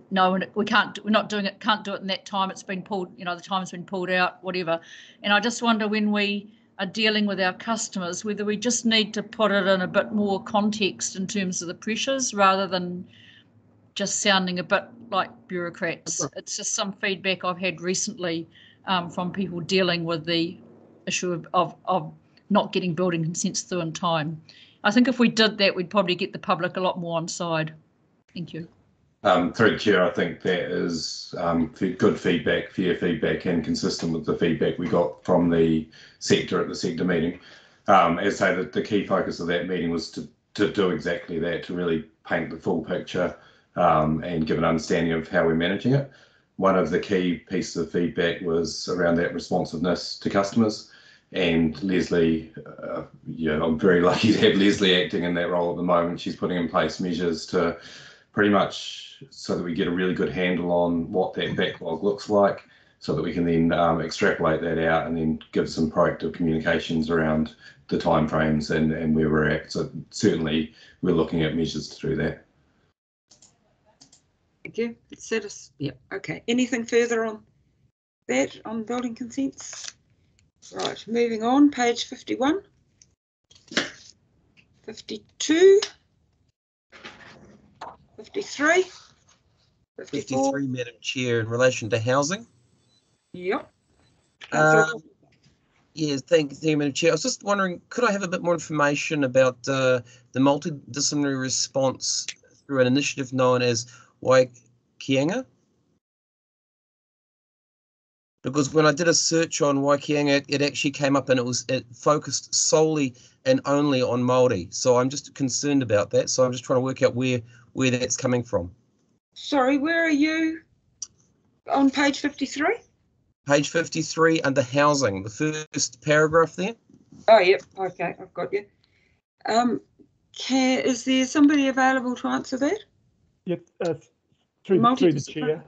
no, we can't, we're not doing it, can't do it in that time, it's been pulled, the time's been pulled out, whatever. And I just wonder when we are dealing with our customers, whether we just need to put it in a bit more context in terms of the pressures rather than just sounding a bit like bureaucrats. It's just some feedback I've had recently from people dealing with the issue of not getting building consents through in time. I think if we did that, we'd probably get the public a lot more on side. Thank you. Through the chair, I think that is good feedback, fair feedback, and consistent with the feedback we got from the sector at the sector meeting. As I say, the key focus of that meeting was to do exactly that, to really paint the full picture and give an understanding of how we're managing it. One of the key pieces of feedback was around that responsiveness to customers. And Leslie, I'm very lucky to have Leslie acting in that role at the moment. She's putting in place measures to pretty much so that we get a really good handle on what that backlog looks like, so that we can then extrapolate that out and then give some proactive communications around the timeframes and where we're at. So certainly we're looking at measures to do that. Thank you. Yeah. Okay. Anything further on that, on building consents? Right, moving on, page 51, 52, 53, 54. 53, Madam Chair, in relation to housing. Yep. Yes, thank you, Madam Chair. I was just wondering, could I have a bit more information about the multidisciplinary response through an initiative known as Whangarei? Because when I did a search on Whangarei, it actually came up and it focused solely and only on Māori. So I'm just concerned about that. So I'm just trying to work out where that's coming from. Sorry, where are you? On page 53? Page 53 under housing, the first paragraph there. Oh, yep. Okay, I've got you. Is there somebody available to answer that? Yep, through the chair.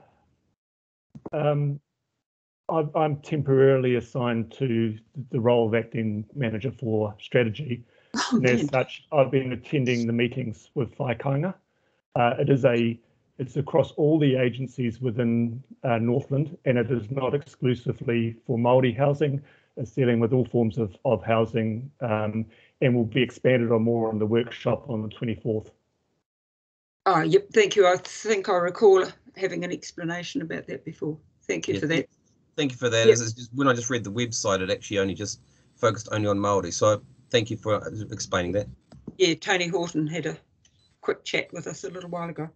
I'm temporarily assigned to the role of acting manager for strategy. And as such, I've been attending the meetings with Whaikanga. It's across all the agencies within Northland, and it is not exclusively for Māori housing. It's dealing with all forms of housing, and will be expanded on more on the workshop on the 24th. Oh, yep, thank you. I think I recall having an explanation about that before. Thank you for that. Thank you for that. Yep. When I just read the website, it actually only just focused only on Māori. So thank you for explaining that. Yeah, Tony Horton had a quick chat with us a little while ago.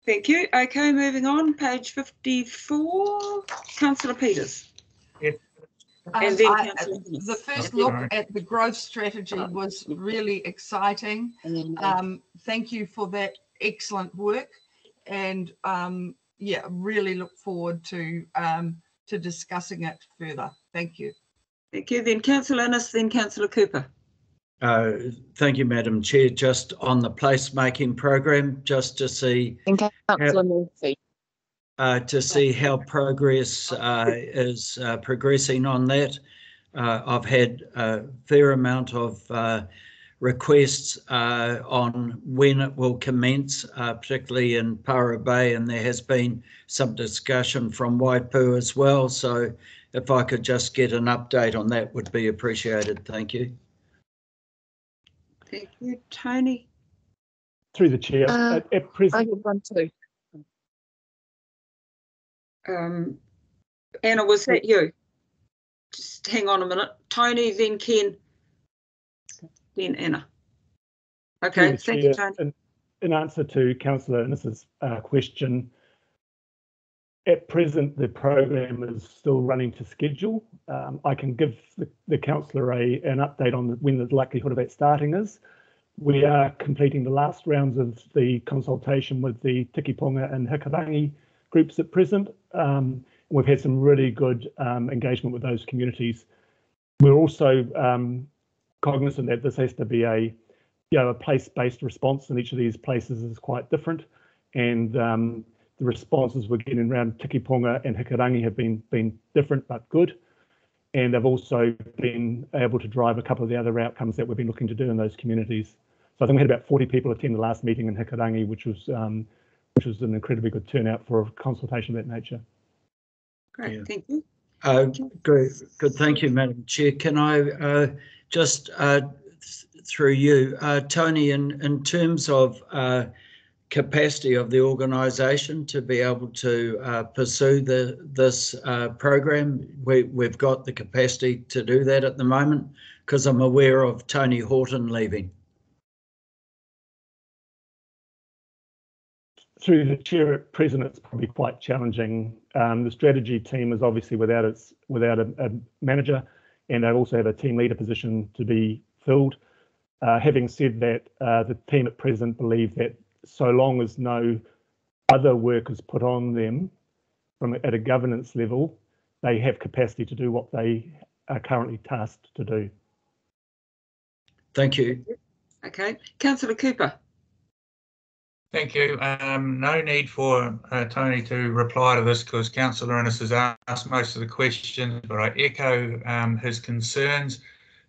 Thank you. Okay, moving on, page 54, Councillor Peters. Yeah. And then the first look at the growth strategy was really exciting. Thank you for that excellent work, and yeah, really look forward to discussing it further. Thank you. Thank you. Then Councillor Innes, then Councillor Cooper. Thank you, Madam Chair. Just on the placemaking program, just to see how progress is progressing on that. I've had a fair amount of requests on when it will commence, particularly in Para Bay, and there has been some discussion from Waipu as well. So if I could just get an update on that would be appreciated. Thank you. Thank you, Tony. Through the chair, at present. I have one too. Anna, was that you? Just hang on a minute. Tony, then Ken, then Anna. Okay, thank you, Tony. In answer to Councillor Innes's question, at present the program is still running to schedule. I can give the councillor an update on when the likelihood of that starting is. We are completing the last rounds of the consultation with the Tikiponga and Hikarangi groups at present. We've had some really good engagement with those communities. We're also cognizant that this has to be a place-based response, and each of these places is quite different. And the responses we're getting around Tikiponga and Hikarangi have been different but good. And they've also been able to drive a couple of the other outcomes that we've been looking to do in those communities. So I think we had about 40 people attend the last meeting in Hikarangi, which was an incredibly good turnout for a consultation of that nature. Great, thank you. Good, thank you, Madam Chair. Can I just, through you, Tony, in terms of capacity of the organisation to be able to pursue this program. We've got the capacity to do that at the moment because I'm aware of Tony Horton leaving. Through the chair at present, it's probably quite challenging. The strategy team is obviously without a manager, and they also have a team leader position to be filled. Having said that, the team at present believe that so long as no other work is put on them at a governance level, they have capacity to do what they are currently tasked to do. Thank you. Okay, Councillor Cooper. Thank you. No need for Tony to reply to this because Councillor Innes has asked most of the questions, but I echo his concerns.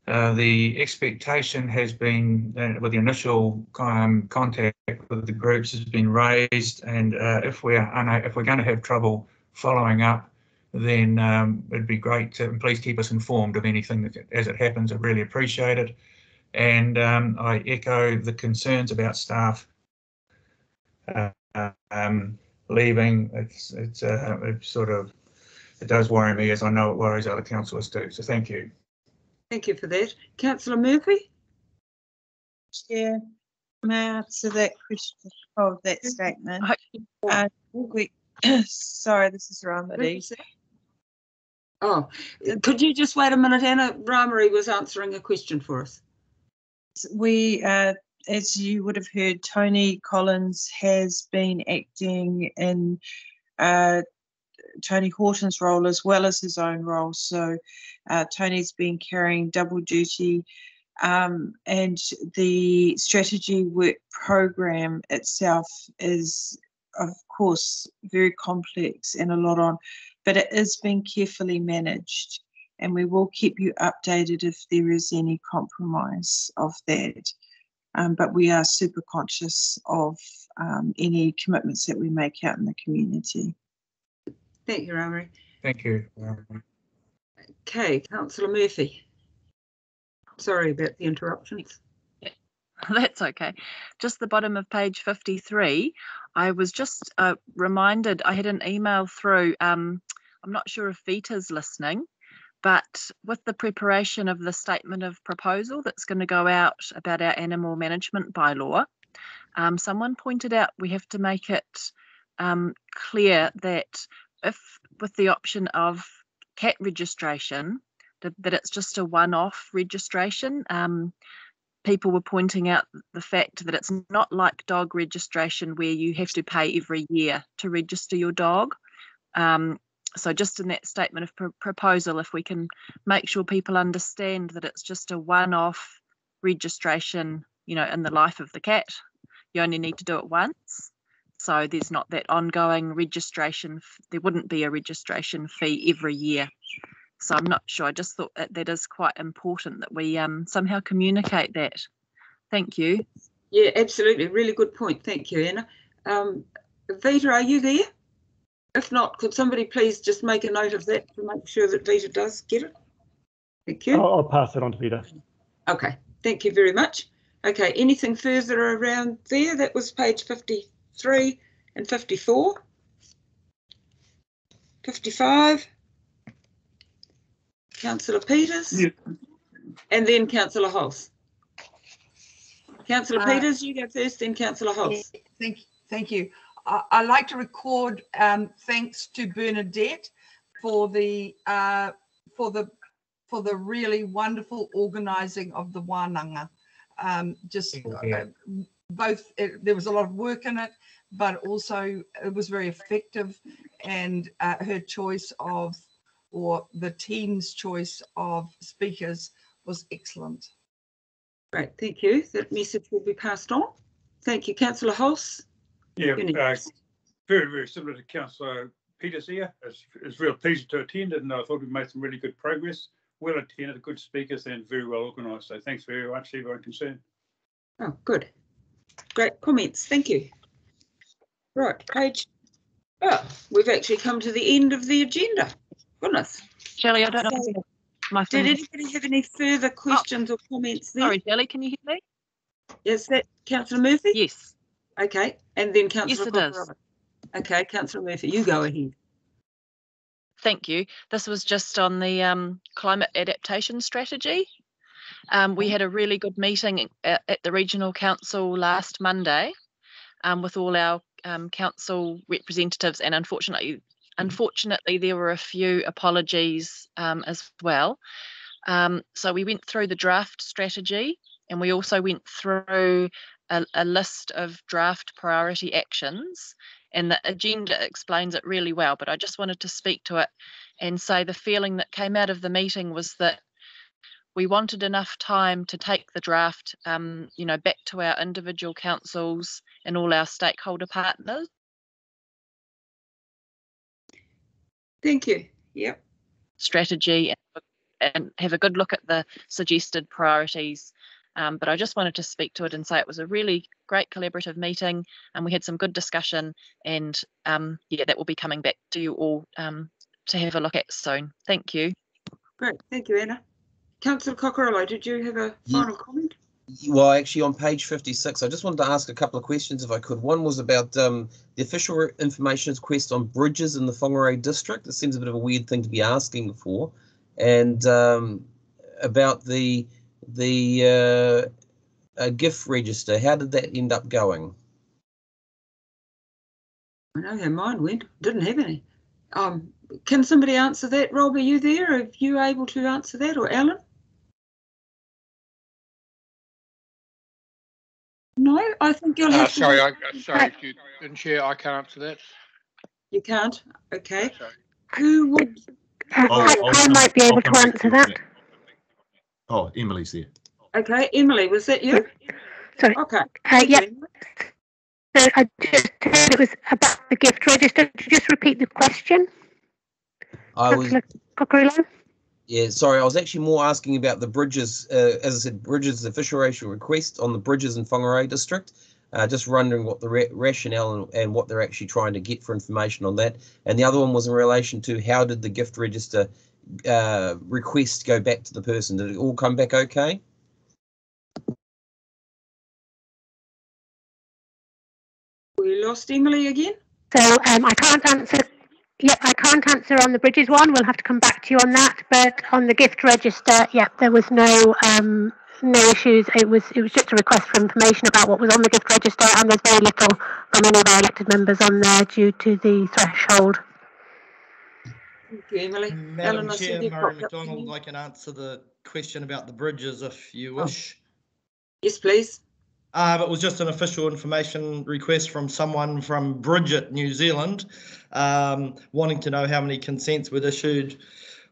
The expectation has been, with the initial contact with the groups, has been raised, and if we're going to have trouble following up, then it'd be great to please keep us informed of anything that, as it happens. I'd really appreciate it. And I echo the concerns about staff leaving. It does worry me, as I know it worries other councillors too. So thank you. Thank you for that. Councillor Murphy? Chair, may I answer that question of that statement? Sorry, this is Ramari. Oh, could you just wait a minute, Anna? Whangarei was answering a question for us. We, as you would have heard, Tony Collins has been acting in Tony Horton's role as well as his own role. So Tony's been carrying double duty, and the strategy work program itself is, of course, very complex and a lot on, but it is being carefully managed, and we will keep you updated if there is any compromise of that. But we are super conscious of any commitments that we make out in the community. Thank you, Whangarei. Thank you. Okay, Councillor Murphy. Sorry about the interruptions. That's okay. Just the bottom of page 53, I was just reminded, I had an email through, I'm not sure if Vita's listening, but with the preparation of the statement of proposal that's going to go out about our animal management bylaw, someone pointed out we have to make it clear that if with the option of cat registration, that it's just a one-off registration. People were pointing out the fact that it's not like dog registration where you have to pay every year to register your dog. So just in that statement of proposal, if we can make sure people understand that it's just a one-off registration, you know, in the life of the cat, you only need to do it once. So there's not that ongoing registration. There wouldn't be a registration fee every year. So I'm not sure. I just thought that is quite important that we somehow communicate that. Thank you. Yeah, absolutely. Really good point. Thank you, Anna. Vita, are you there? If not, could somebody please just make a note of that to make sure that Vita does get it? Thank you. I'll pass it on to Vita. Okay, thank you very much. Okay, anything further around there? That was page 53 and 54. 55. Councillor Peters. Yeah. And then Councillor Hulse. Councillor Peters, you go first, then Councillor Hulse. Yeah, thank you. I'd like to record thanks to Bernadette for the really wonderful organising of the wānanga. There was a lot of work in it, but also it was very effective, and her choice of, or the team's choice of speakers was excellent. Great, thank you. That message will be passed on. Thank you, Councillor Hulse. Yeah, very, very similar to Councillor Peters here. It's real pleasure to attend, and I thought we made some really good progress. Well attended, good speakers, and very well organised. So thanks very much, everyone concerned. Oh, good. Great comments. Thank you. Right, page. Oh, we've actually come to the end of the agenda. Goodness. Shelley, I don't know. Did anybody have any further questions or comments there? Sorry, Shelley, can you hear me? Is that Councillor Murphy? Yes. Okay, and then Councillor Yes, it is. Okay, Councillor Murphy, you go ahead. Thank you. This was just on the climate adaptation strategy. We had a really good meeting at the Regional Council last Monday with all our council representatives, and unfortunately there were a few apologies as well. So we went through the draft strategy, and we also went through a list of draft priority actions, and the agenda explains it really well, but I just wanted to speak to it and say the feeling that came out of the meeting was that we wanted enough time to take the draft back to our individual councils and all our stakeholder partners. Thank you. Yep. Strategy and have a good look at the suggested priorities. But I just wanted to speak to it and say it was a really great collaborative meeting, and we had some good discussion, and yeah, that will be coming back to you all to have a look at soon. Thank you. Great, thank you, Anna. Councillor Cockerello, did you have a final comment? Well, actually, on page 56, I just wanted to ask a couple of questions if I could. One was about the official information request on bridges in the Whangarei District. It seems a bit of a weird thing to be asking for. And about the gift register, how did that end up going? I know how mine went. Didn't have any. Can somebody answer that? Rob, are you there? Are you able to answer that, or Alan? No, I think you'll have sorry, to... sorry, if you didn't share, I can't answer that. You can't? Okay. Who would... I might be able to answer that. Oh, Emily's there. Okay, Emily, was that you? Sorry. Okay. Yeah. So I just heard it was about the gift register. Could you just repeat the question? Cockerello? Yeah, sorry, I was actually more asking about the bridges. As I said, bridges, the official request on the bridges in Whangarei District. Just wondering what the rationale and what they're actually trying to get for information on that. And the other one was in relation to how did the gift register request go back to the person? Did it all come back okay? We lost Emily again. So I can't answer. Yep, I can't answer on the bridges one. We'll have to come back to you on that. But on the gift register, yep, there was no issues. It was just a request for information about what was on the gift register, and there's very little from any of our elected members on there due to the threshold. Thank you, Emily. Madam Chair, Murray McDonald, I can answer the question about the bridges if you wish. Yes, please. It was just an official information request from someone from Bridget, New Zealand, wanting to know how many consents were issued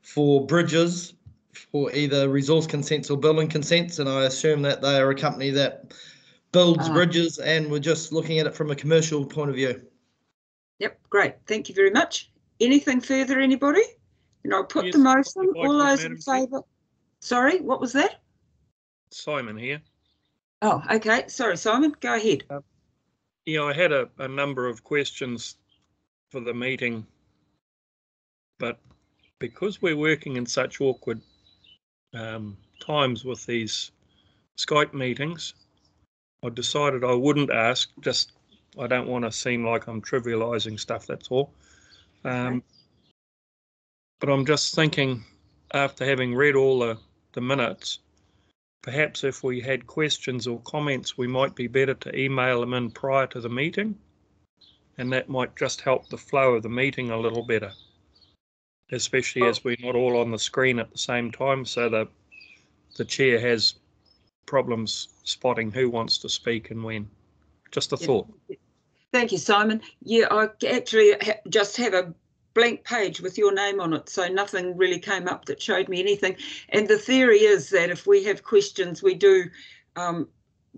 for bridges, for either resource consents or building consents, and I assume that they are a company that builds bridges, and we're just looking at it from a commercial point of view. Yep, great. Thank you very much. Anything further, anybody? And I'll put the motion. All those in favour. Sorry, what was that? Simon here. Oh, okay. Sorry, Simon, go ahead. Yeah, I had a number of questions for the meeting, but because we're working in such awkward times with these Skype meetings, I decided I wouldn't ask. Just, I don't want to seem like I'm trivialising stuff, that's all. But I'm just thinking, after having read all the minutes, perhaps if we had questions or comments, we might be better to email them in prior to the meeting, and that might just help the flow of the meeting a little better, especially as we're not all on the screen at the same time, so the chair has problems spotting who wants to speak and when. Just a thought. Thank you, Simon. Yeah, I actually just have a blank page with your name on it, so nothing really came up that showed me anything. And the theory is that if we have questions, we do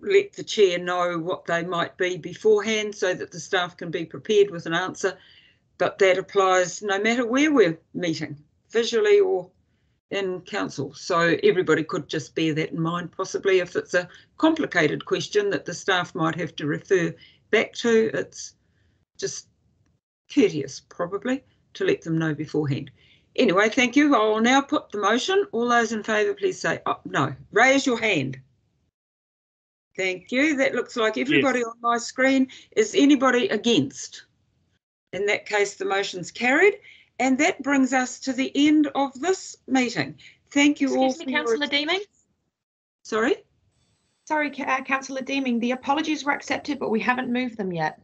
let the chair know what they might be beforehand so that the staff can be prepared with an answer. But that applies no matter where we're meeting, visually or in council. So everybody could just bear that in mind, possibly if it's a complicated question that the staff might have to refer back to. It's just courteous, probably, to let them know beforehand. Anyway, thank you. I will now put the motion. All those in favour, please say no. Raise your hand. Thank you. That looks like everybody on my screen. Is anybody against? In that case, the motion's carried. And that brings us to the end of this meeting. Thank you all. Excuse me, Councillor Deeming. Sorry? Sorry, Councillor Deeming. The apologies were accepted, but we haven't moved them yet.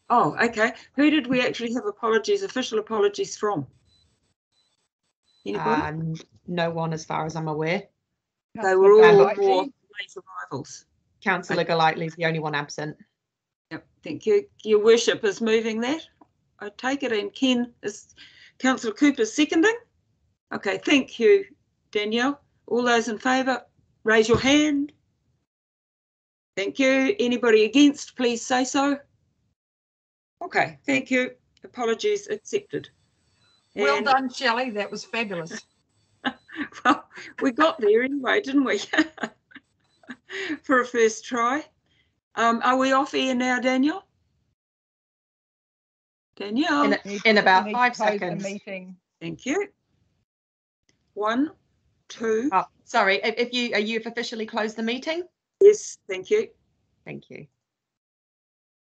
Oh, okay. Who did we actually have apologies, official apologies from? Anybody? No one, as far as I'm aware. They were all more late arrivals. Councillor Golightly is the only one absent. Yep, thank you. Your worship is moving that. I take it, and Ken is, Councillor Cooper seconding. Okay, thank you, Danielle. All those in favour, raise your hand. Thank you. Anybody against, please say so. Okay, thank you. Apologies accepted. Well done, Shelley. That was fabulous. Well, we got there anyway, didn't we? For a first try. Are we off air now, Danielle? Danielle? In about 5 seconds. Thank you. 1, 2. Oh, sorry, if you've officially closed the meeting? Yes, thank you. Thank you.